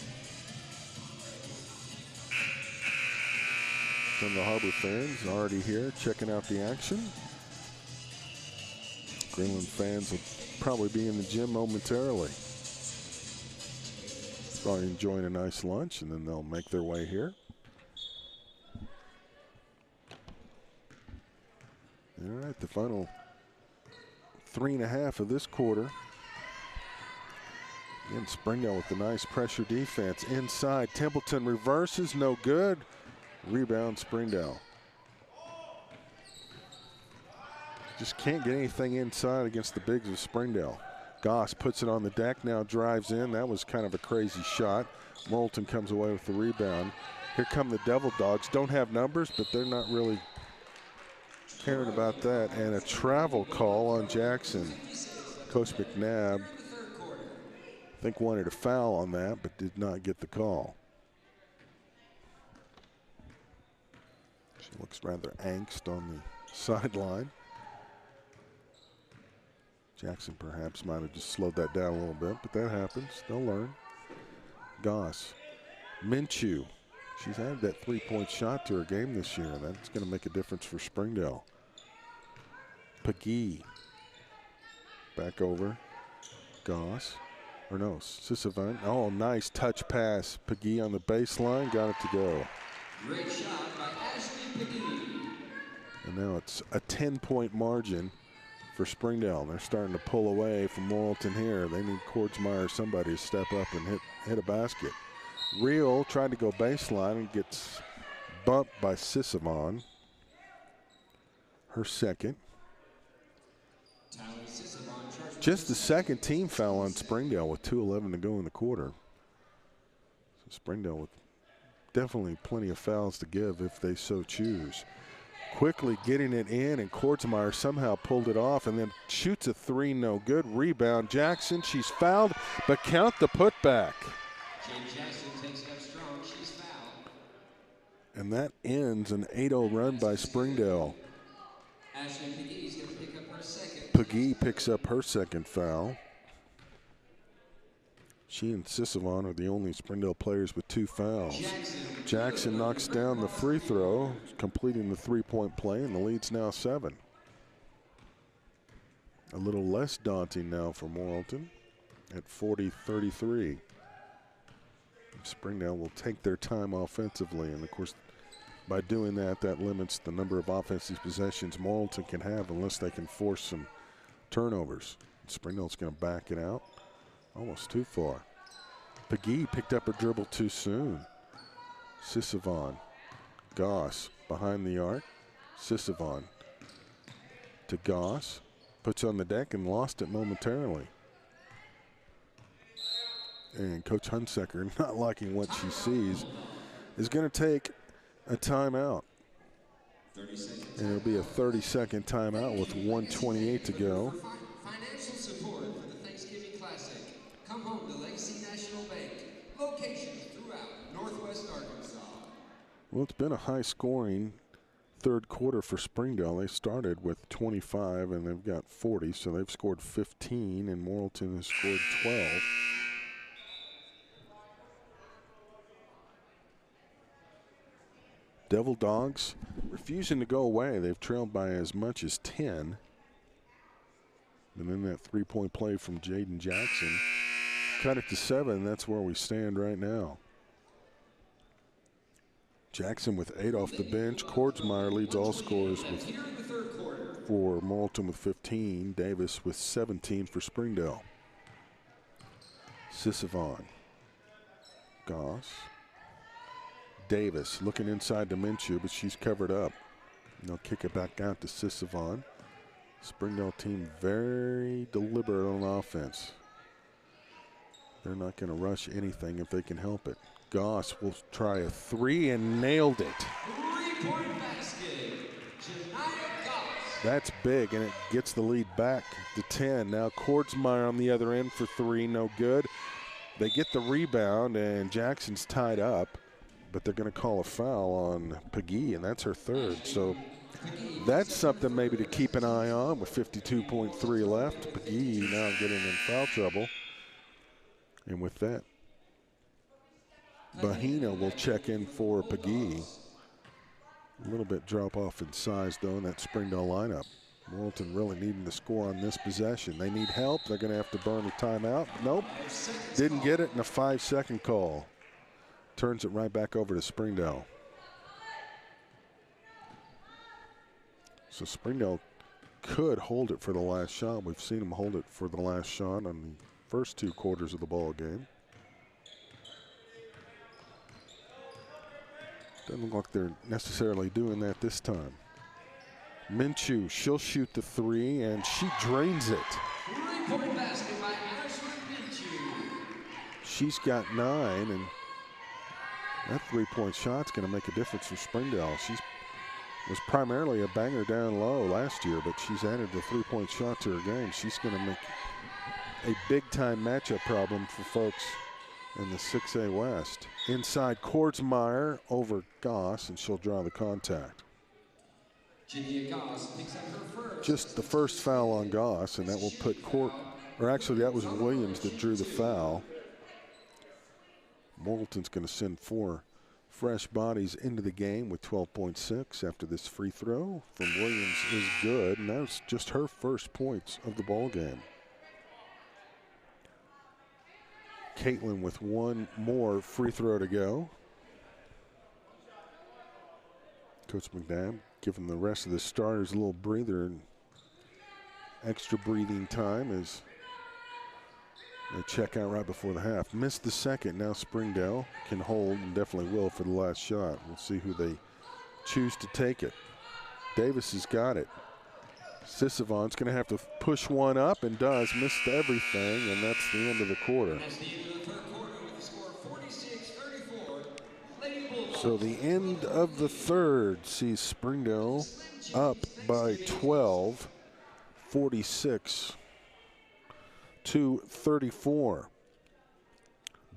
Some of the Harbor fans already here checking out the action. Greenland fans will probably be in the gym momentarily. Probably enjoying a nice lunch, and then they'll make their way here. All right, the final 3.5 of this quarter. Again, Springdale with the nice pressure defense. Inside, Templeton reverses, no good. Rebound, Springdale. Just can't get anything inside against the bigs of Springdale. Goss puts it on the deck, now drives in. That was kind of a crazy shot. Morrilton comes away with the rebound. Here come the Devil Dogs. Don't have numbers, but they're not really caring about that. And a travel call on Jackson. Coach McNabb, I think, wanted a foul on that, but did not get the call. She looks rather angst on the sideline. Jackson perhaps might have just slowed that down a little bit, but that happens. They'll learn. Goss. Minshew. She's added that three-point shot to her game this year. That's going to make a difference for Springdale. Pagee. Back over. Goss. Or no, Sissevan. Oh, nice touch pass. Pagee on the baseline. Got it to go. Great shot by Ashley Pagee. And now it's a 10-point margin for Springdale. They're starting to pull away from Morrilton here. They need Kordsmeyer or somebody to step up and hit a basket. Reel tried to go baseline and gets bumped by Sissevan. Her second. Just the second team foul on Springdale with 2:11 to go in the quarter. So Springdale with definitely plenty of fouls to give if they so choose. Quickly getting it in, and Kordsmeyer somehow pulled it off and then shoots a three, no good. Rebound, Jackson. She's fouled, but count the putback. Jane Jackson takes it up strong. She's fouled. And that ends an 8-0 run by Springdale. Ashley Pagee's going to pick up her second. Pagee picks up her second foul. She and Sissevan are the only Springdale players with 2 fouls. Jackson knocks down the free throw, completing the three-point play, and the lead's now 7. A little less daunting now for Morrilton at 40-33. Springdale will take their time offensively, and of course, by doing that, that limits the number of offensive possessions Morrilton can have unless they can force some turnovers. Springdale's going to back it out. Almost too far. Pagee picked up her dribble too soon. Sissevan. Goss behind the arc. Sissevan to Goss. Puts on the deck and lost it momentarily. And Coach Hunsaker, not liking what she sees, is going to take a timeout. And it'll be a 30-second timeout with 1:28 to go. Financial support for the Thanksgiving Classic. Come home to Legacy National Bank. Locations throughout Northwest Arkansas. Well, it's been a high-scoring third quarter for Springdale. They started with 25, and they've got 40, so they've scored 15, and Morrilton has scored 12. Devil Dogs refusing to go away. They've trailed by as much as 10. And then that three-point play from Jaden Jackson cut it to 7. That's where we stand right now. Jackson with 8 off the bench. Kordsmeyer leads all scorers for Morrilton with 15. Davis with 17 for Springdale. Sissevan. Goss. Davis looking inside to Minshew, but she's covered up. They'll kick it back out to Sisavon. Springdale team very deliberate on offense. They're not going to rush anything if they can help it. Goss will try a three and nailed it. Three-point basket. That's big, and it gets the lead back to 10. Now Kordsmeyer on the other end for three, no good. They get the rebound, and Jackson's tied up, but they're going to call a foul on Peggy, and that's her third. So that's something maybe to keep an eye on with 52.3 left. Peggy now getting in foul trouble. And with that, Bahina will check in for Peggy. A little bit drop off in size, though, in that Springdale lineup. Morrilton really needing to score on this possession. They need help. They're going to have to burn a timeout. Nope. Didn't get it in a 5-second call. Turns it right back over to Springdale. So Springdale could hold it for the last shot. We've seen them hold it for the last shot on the first 2 quarters of the ball game. Doesn't look like they're necessarily doing that this time. Minshew, she'll shoot the three, and she drains it. Three-point basket by Ashley Minshew. She's got 9, and that 3-point shot's going to make a difference for Springdale. She was primarily a banger down low last year, but she's added the 3-point shot to her game. She's going to make a big-time matchup problem for folks in the 6A West. Inside Kordsmeyer over Goss, and she'll draw the contact. Goss picks up her first. Just the first foul on Goss, and that will put actually that was Williams that drew the foul. Morrilton's going to send 4 fresh bodies into the game with 12.6 after this free throw from Williams is good, and that's just her first points of the ball game. Caitlin with 1 more free throw to go. Coach McNabb giving the rest of the starters a little breather and extra breathing time as they check out right before the half. Missed the second. Now Springdale can hold and definitely will for the last shot. We'll see who they choose to take it. Davis has got it. Sisavon's going to have to push one up and does. Missed everything, and that's the end of the quarter. So the end of the third sees Springdale up by 12, 46-34.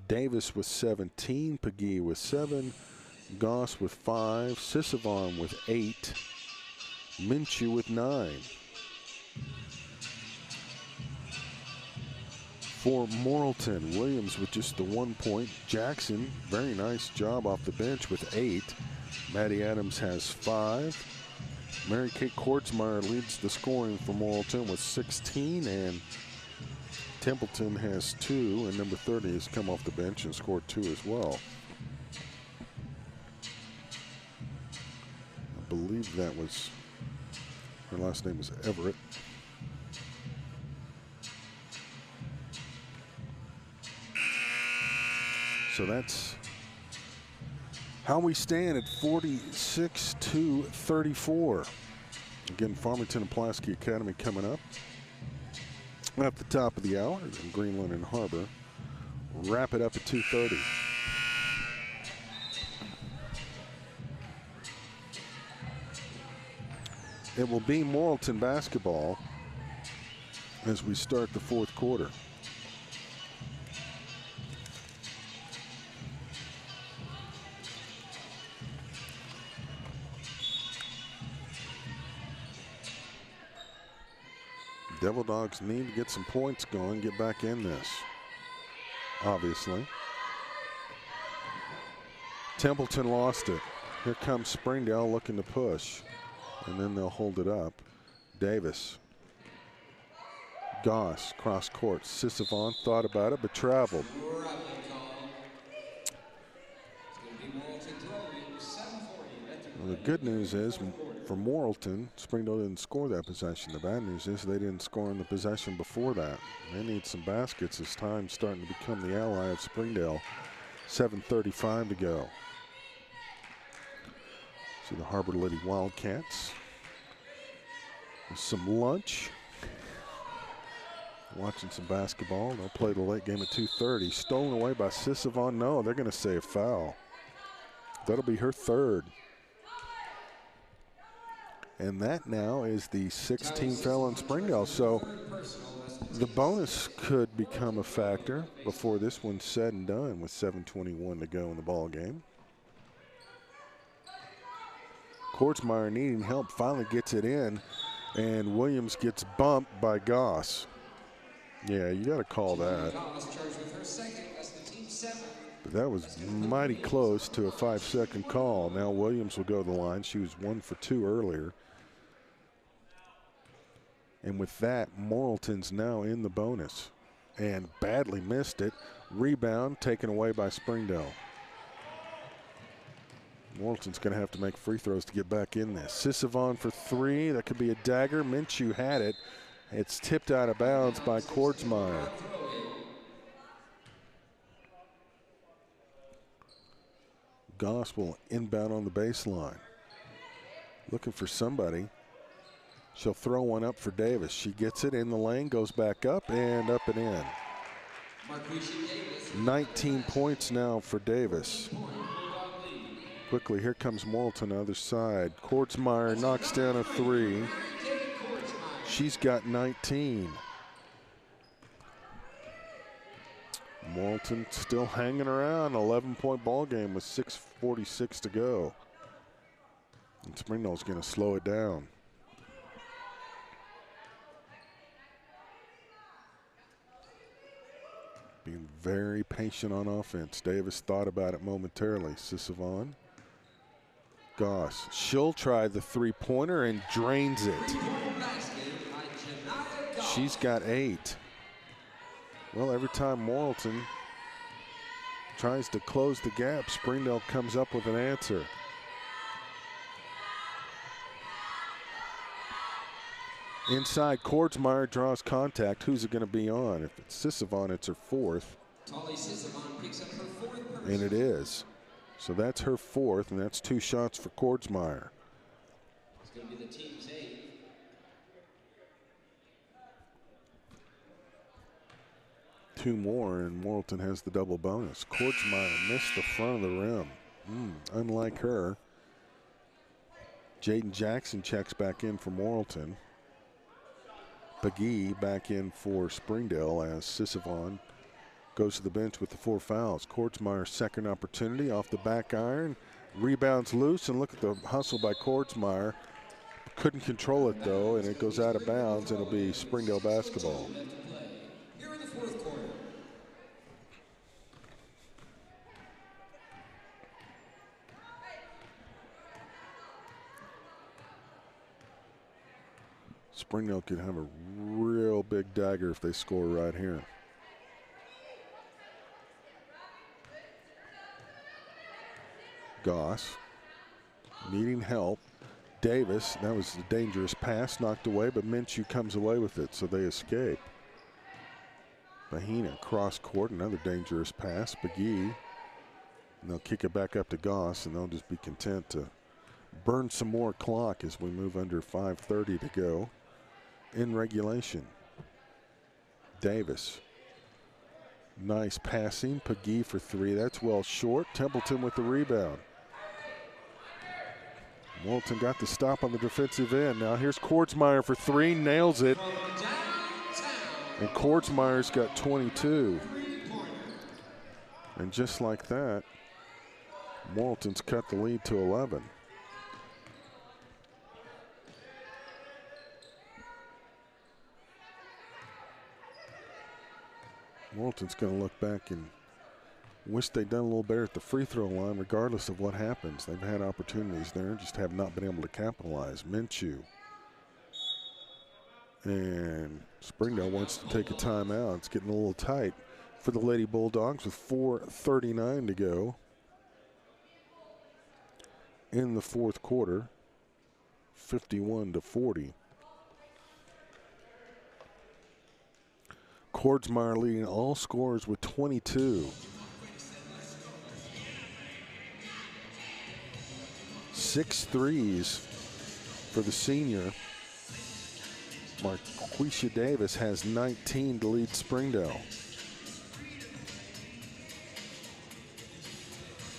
Davis with 17, Peggy with 7, Goss with 5, Sisavon with 8, Minshew with 9. For Morrilton, Williams with just the 1 point. Jackson, very nice job off the bench with 8. Maddie Adams has 5. Mary Kate Kordsmeyer leads the scoring for Morrilton with 16, and Templeton has 2, and number 30 has come off the bench and scored 2 as well. I believe that was, her last name is Everett. So that's how we stand at 46-34. Again, Farmington and Pulaski Academy coming up at the top of the hour, and Greenland and Harbor wrap it up at 2:30. It will be Morrilton basketball as we start the 4th quarter. Devil Dogs need to get some points going, get back in this, obviously. Templeton lost it. Here comes Springdale looking to push, and then they'll hold it up. Davis. Goss, cross court. Sisavon thought about it, but traveled. Well, the good news is, for Morrilton, Springdale didn't score that possession. The bad news is they didn't score in the possession before that. They need some baskets as time's starting to become the ally of Springdale. 7:35 to go. to the Harbor Lady Wildcats. With some lunch. Watching some basketball. They'll play the late game at 2:30. Stolen away by Sissavon. No, they're going to say a foul. That'll be her third. And that now is the 16th foul on Springdale. So the bonus could become a factor before this one's said and done with 7:21 to go in the ball game. Kortsmeyer needing help, finally gets it in, and Williams gets bumped by Goss. Yeah, you got to call that. But that was mighty close to a 5-second call. Now Williams will go to the line. She was 1 for 2 earlier. And with that, Morrilton's now in the bonus. And badly missed it. Rebound taken away by Springdale. Morrilton's going to have to make free throws to get back in this. Sissavon for 3. That could be a dagger. Minshew had it. It's tipped out of bounds by Kortsmeyer. Goss will inbound on the baseline. Looking for somebody. She'll throw one up for Davis. She gets it in the lane, goes back up and in. 19 points now for Davis. Quickly, here comes Morrilton on the other side. Kortsmeyer knocks down a 3. She's got 19. Morrilton still hanging around. 11-point ball game with 6:46 to go. And Springdale's going to slow it down. Being very patient on offense. Davis thought about it momentarily. Sissavon. Goss. She'll try the 3-pointer and drains it. She's got 8. Well, every time Morrilton tries to close the gap, Springdale comes up with an answer. Inside, Kortsmeyer draws contact. Who's it going to be on? If it's Sissavon, it's her 4th. And it is. So that's her 4th, and that's 2 shots for Kortsmeyer. It's going to be the team's 8. Two more, and Morrilton has the double bonus. Kortsmeyer missed the front of the rim. Unlike her. Jaden Jackson checks back in for Morrilton. Pagee back in for Springdale as Sissavon goes to the bench with the 4 fouls. Kortsmeyer's second opportunity off the back iron. Rebounds loose, and look at the hustle by Kortsmeyer. Couldn't control it though, and it goes out of bounds, and it'll be Springdale basketball. Here in the 4th quarter. Springdale could have a real big dagger if they score right here. Goss needing help. Davis, that was a dangerous pass, knocked away, but Minshew comes away with it, so they escape. Bahina cross court, another dangerous pass. Pagee, and they'll kick it back up to Goss, and they'll just be content to burn some more clock as we move under 5:30 to go in regulation. Davis. Nice passing. Pagee for 3. That's well short. Templeton with the rebound. Morrilton got the stop on the defensive end. Now here's Kortsmeyer for 3. Nails it. And Kortsmeyer's got 22. And just like that, Morrilton's cut the lead to 11. Morrilton's going to look back and wish they'd done a little better at the free throw line regardless of what happens. They've had opportunities there, just have not been able to capitalize. Minshew. And Springdale wants to take a timeout. It's getting a little tight for the Lady Bulldogs with 4:39 to go in the 4th quarter, 51-40. Kortsmeyer leading all scorers with 22. 6 threes for the senior. Marquisha Davis has 19 to lead Springdale.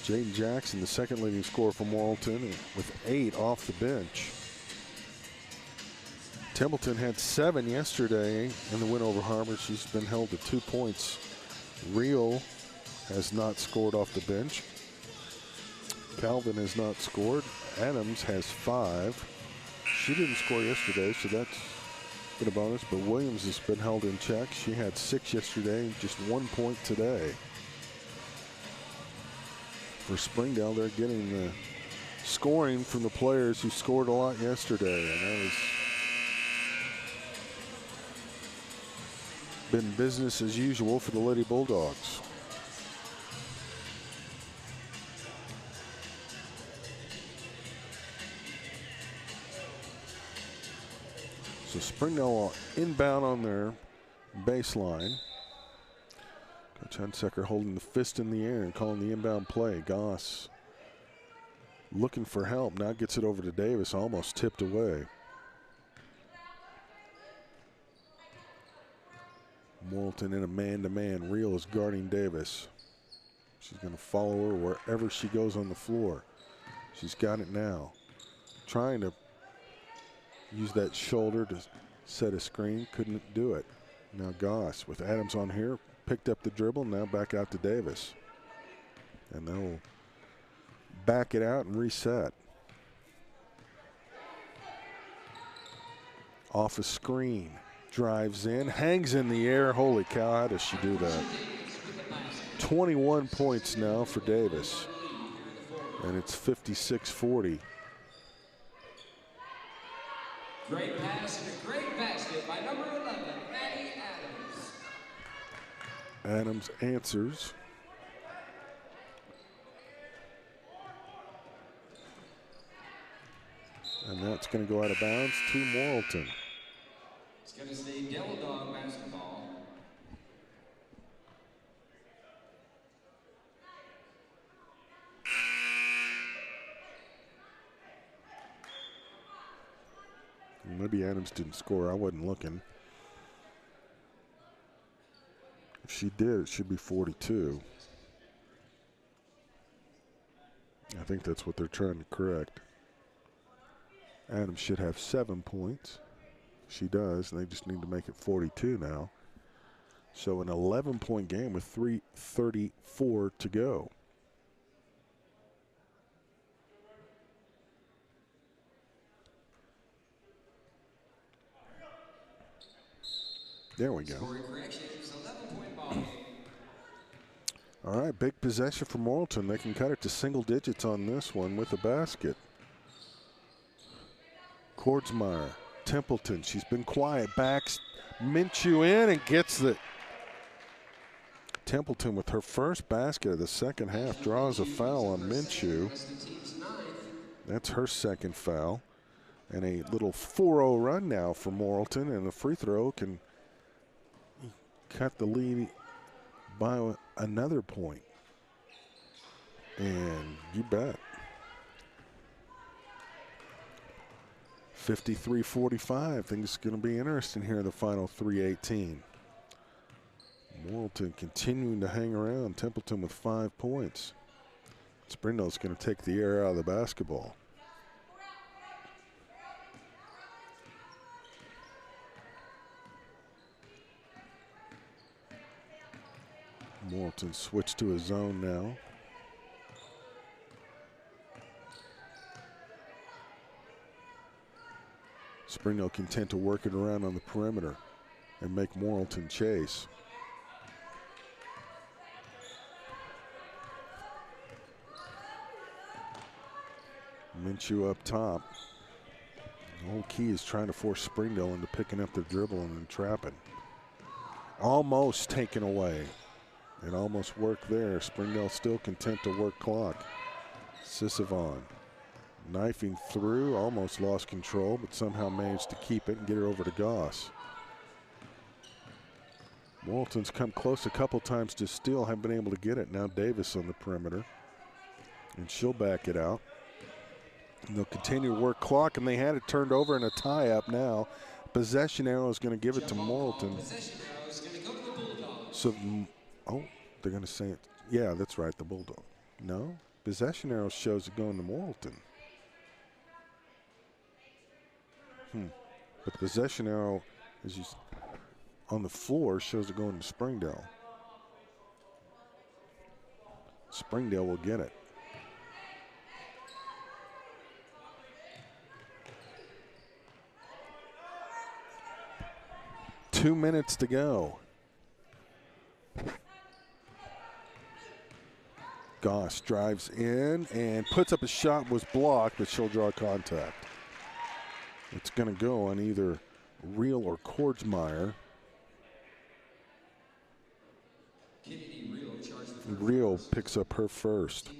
Jaden Jackson, the second leading scorer for Morrilton, with 8 off the bench. Templeton had 7 yesterday in the win over Harbor. She's been held to 2 points. Real has not scored off the bench. Calvin has not scored. Adams has 5. She didn't score yesterday, so that's been a bonus, but Williams has been held in check. She had 6 yesterday, just 1 point today. For Springdale, they're getting the scoring from the players who scored a lot yesterday, and that has been business as usual for the Lady Bulldogs. So Springdale inbound on their baseline. Coach Hunsaker holding the fist in the air and calling the inbound play. Goss looking for help. Now gets it over to Davis, almost tipped away. Morrilton in a man-to-man. Real is guarding Davis. She's going to follow her wherever she goes on the floor. She's got it now. Trying to use that shoulder to set a screen. Couldn't do it. Now Goss with Adams on here. Picked up the dribble. Now back out to Davis. And they'll back it out and reset. Off a screen. Drives in. Hangs in the air. Holy cow, how does she do that? 21 points now for Davis. And it's 56-40. Great pass and a great basket by number 11, Maddie Adams. Adams answers. And that's going to go out of bounds to Morrilton. It's going to stay Devil Dog basketball. Maybe Adams didn't score. I wasn't looking. If she did, it should be 42. I think that's what they're trying to correct. Adams should have 7 points. She does, and they just need to make it 42 now. So an 11-point game with 3:34 to go. There we go. All right, big possession for Morrilton. They can cut it to single digits on this one with a basket. Kordsmeyer, Templeton, she's been quiet. Backs Minshew in and gets the. Templeton with her first basket of the second half draws a foul on Minshew. That's her second foul. And a little 4-0 run now for Morrilton, and the free throw can cut the lead by another point. And you bet. 53-45. Things going to be interesting here in the final 3:18. Morrilton continuing to hang around. Templeton with 5 points. Springdale's going to take the air out of the basketball. Morrilton switched to a zone now. Springdale content to work it around on the perimeter and make Morrilton chase. Minshew up top. The whole key is trying to force Springdale into picking up the dribble and then trapping. Almost taken away. It almost worked there. Springdale still content to work clock. Sisavon knifing through, almost lost control, but somehow managed to keep it and get it over to Goss. Morrilton's come close a couple times to steal, haven't been able to get it. Now Davis on the perimeter, and she'll back it out. And they'll continue to work clock, and they had it turned over in a tie-up now. Possession arrow is going to give it to Morrilton. So, oh, they're going to say it. Yeah, that's right, the Bulldog. No, possession arrow shows it going to Morrilton. But the possession arrow, as you on the floor, shows it going to Springdale. Springdale will get it. Two minutes to go. Goss drives in and puts up a shot, was blocked, but she'll draw contact. It's going to go on either Reel or Kordsmeyer. Reel picks up her first.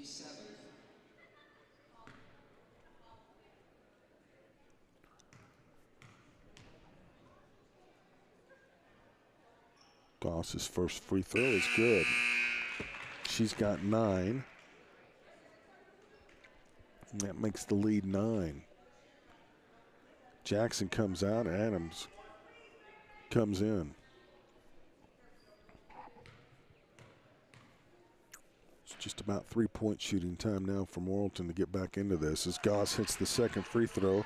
Goss's first free throw is good. She's got 9. And that makes the lead 9. Jackson comes out, Adams comes in. It's just about 3-point shooting time now for Morrilton to get back into this as Goss hits the second free throw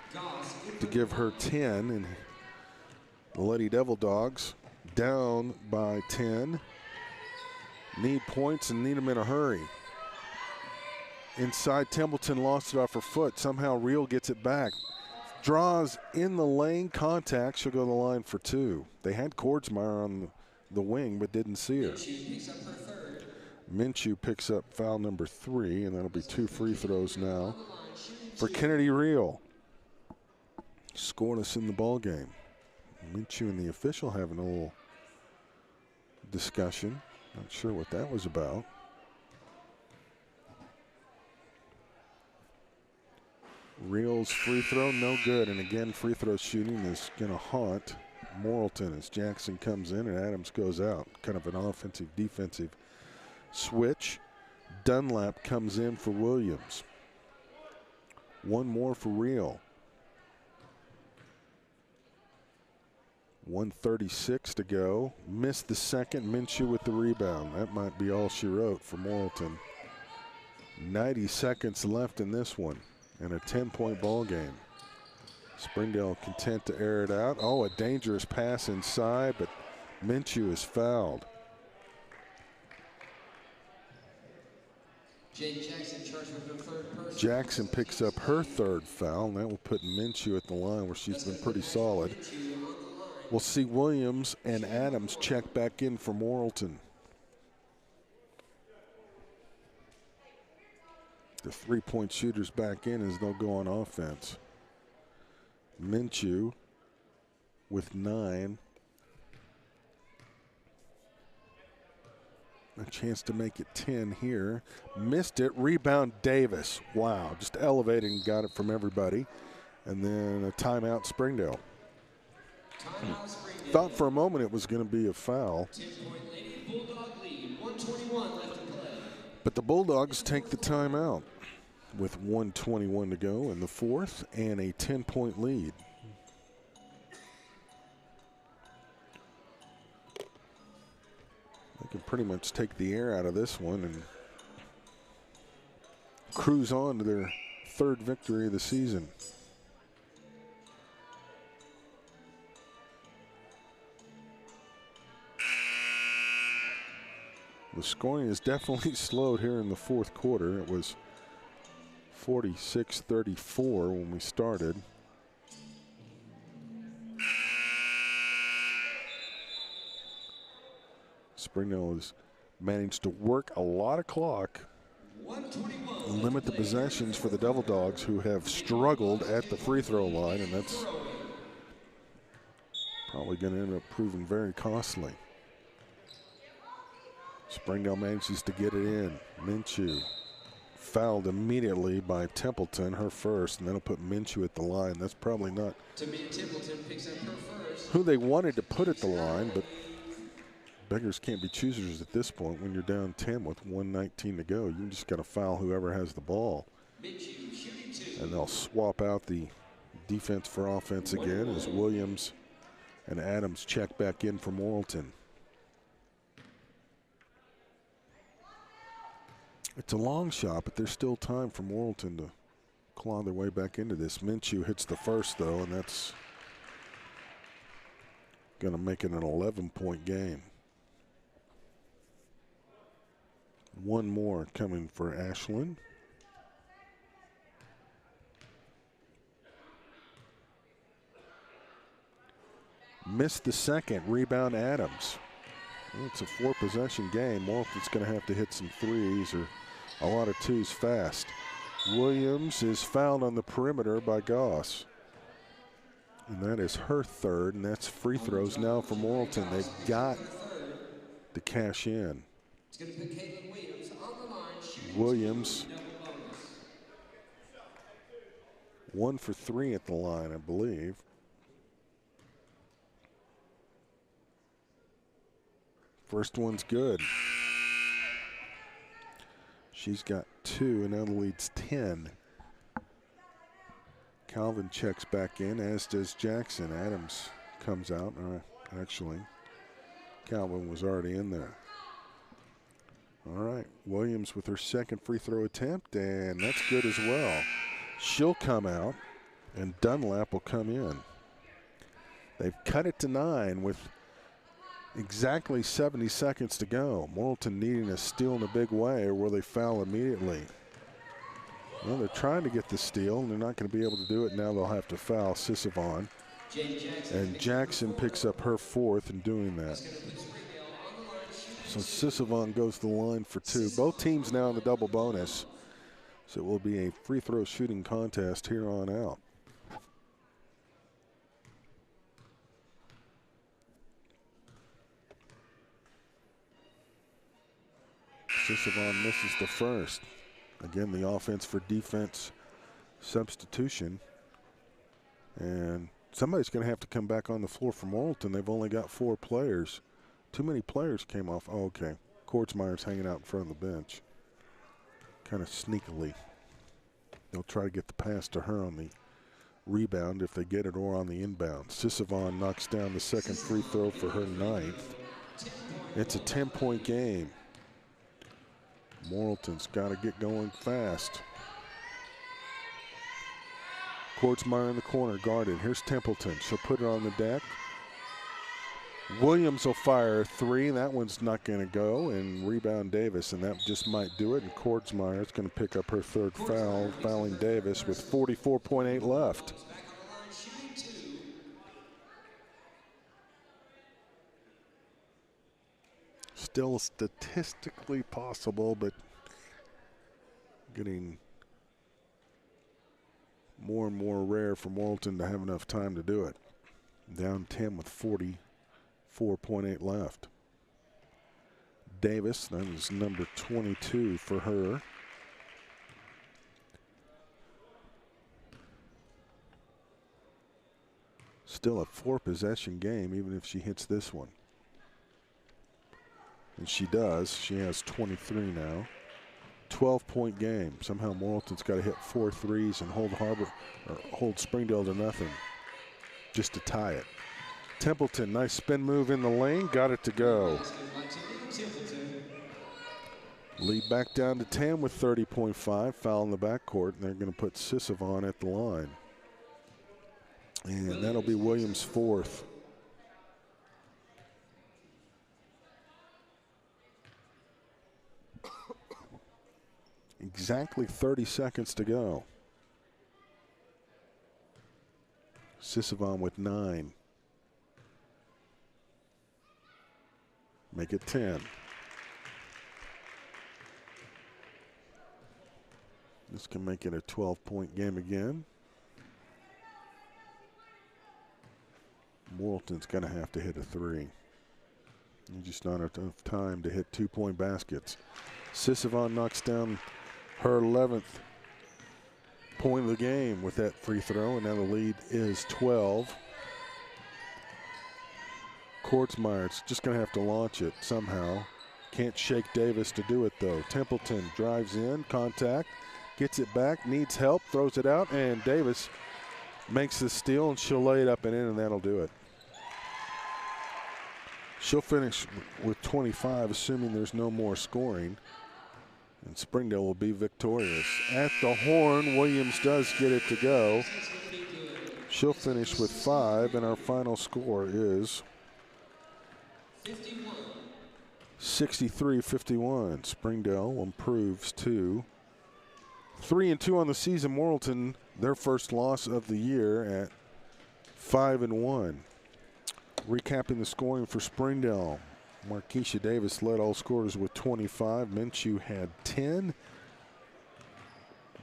to give her 10, and the Lady Devil Dogs down by 10. Need points and need them in a hurry. Inside, Templeton lost it off her foot. Somehow Reel gets it back. Draws in the lane, contact. She'll go to the line for 2. They had Kordsmeyer on the wing, but didn't see her. Minshew picks up foul number 3, and that'll be 2 free throws now for Kennedy Reel. Scoreless in the ball game. Minshew and the official having a little discussion. Not sure what that was about. Reel's free throw, no good. And again, free throw shooting is going to haunt Morrilton as Jackson comes in and Adams goes out. Kind of an offensive-defensive switch. Dunlap comes in for Williams. One more for Reel. 1:36 to go. Missed the second. Minshew with the rebound. That might be all she wrote for Morrilton. 90 seconds left in this one and a 10-point ball game. Springdale content to air it out. Oh, a dangerous pass inside, but Minshew is fouled. Jackson picks up her third foul, and that will put Minshew at the line where she's been pretty solid. We'll see Williams and Adams check back in for Morrilton. The three-point shooters back in as they'll go on offense. Minshew with 9. A chance to make it 10 here. Missed it. Rebound Davis. Wow, just elevated and got it from everybody. And then a timeout Springdale. Thought for a moment it was going to be a foul. But the Bulldogs take the timeout with 1:21 to go in the fourth and a 10-point lead. They can pretty much take the air out of this one and cruise on to their third victory of the season. The scoring is definitely slowed here in the fourth quarter. It was 46-34 when we started. Springdale has managed to work a lot of clock, limit the possessions for the Devil Dogs, who have struggled at the free throw line, and that's probably going to end up proving very costly. Springdale manages to get it in. Minshew fouled immediately by Templeton, her first, and that'll put Minshew at the line. That's probably not who they wanted to put at the line, but beggars can't be choosers at this point. When you're down 10 with 1:19 to go, you just got to foul whoever has the ball. And they'll swap out the defense for offense again as Williams and Adams check back in for Morrilton. It's a long shot, but there's still time for Morrilton to claw their way back into this. Minshew hits the first, though, and that's going to make it an 11-point game. One more coming for Ashland. Missed the second. Rebound Adams. Well, it's a 4-possession game. Morrilton's going to have to hit some threes or a lot of twos fast. Williams is fouled on the perimeter by Goss. And that is her third, and that's free throws now for Morrilton. They've got to cash in. Williams 1 for 3 at the line, I believe. First one's good. She's got 2, and now the lead's 10. Calvin checks back in, as does Jackson. Adams comes out. Actually, Calvin was already in there. All right, Williams with her second free throw attempt, and that's good as well. She'll come out, and Dunlap will come in. They've cut it to 9 with exactly 70 seconds to go. Morrilton needing a steal in a big way, or will they foul immediately? Well, they're trying to get the steal, and they're not going to be able to do it. Now they'll have to foul Sissavon. And Jackson picks up her 4th in doing that. So Sissavon goes to the line for 2. Both teams now in the double bonus. So it will be a free throw shooting contest here on out. Sissavon misses the first. Again, the offense for defense substitution. And somebody's going to have to come back on the floor for Morrilton. They've only got 4 players. Too many players came off. Oh, okay. Kortsmeyer's hanging out in front of the bench. Kind of sneakily. They'll try to get the pass to her on the rebound if they get it, or on the inbound. Sissavon knocks down the second free throw for her 9th. It's a 10-point game. Morrilton's got to get going fast. Kortsmeyer in the corner, guarded. Here's Templeton. She'll put it on the deck. Williams will fire a 3. That one's not going to go. And rebound Davis, and that just might do it. And Kortsmeyer is going to pick up her 3rd foul, fouling Davis with 44.8 left. Still statistically possible, but getting more and more rare for Morrilton to have enough time to do it. Down 10 with 44.8 left. Davis, that is number 22 for her. Still a 4-possession game, even if she hits this one. And she does. She has 23 now. 12-point game. Somehow Morrilton's got to hit 4 threes and hold Springdale to nothing, just to tie it. Templeton, nice spin move in the lane, got it to go. Lead back down to 10 with 30.5. Foul in the backcourt, and they're going to put Sissavon at the line. And that'll be Williams' 4th. Exactly 30 seconds to go. Sissavon with 9. Make it 10. This can make it a 12-point game again. Morrilton's going to have to hit a 3. There's just not enough time to hit 2-point baskets. Sissavon knocks down her 11th point of the game with that free throw, and now the lead is 12. Kortsmeyer's just going to have to launch it somehow. Can't shake Davis to do it, though. Templeton drives in, contact, Gets it back, needs help, throws it out, and Davis makes the steal, and she'll lay it up and in, and that'll do it. She'll finish with 25, assuming there's no more scoring. And Springdale will be victorious. At the horn, Williams does get it to go. She'll finish with 5, and our final score is 63-51. Springdale improves to 3-2 on the season. Morrilton, their first loss of the year, at 5-1. Recapping the scoring for Springdale. Marquisha Davis led all scorers with 25. Minshew had 10.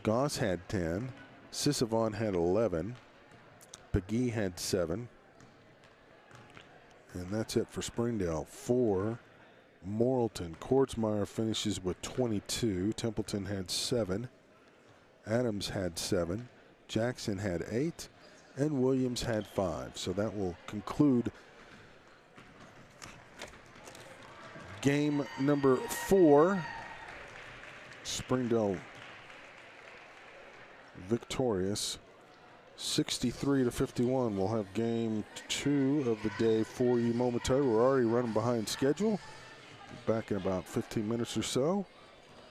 Goss had 10. Sisavon had 11. Peggy had 7. And that's it for Springdale. For Morrilton, Kordsmeyer finishes with 22. Templeton had 7. Adams had 7. Jackson had 8. And Williams had 5. So that will conclude game number 4. Springdale victorious 63-51. We'll have game 2 of the day for you momentarily. We're already running behind schedule. Back in about 15 minutes or so.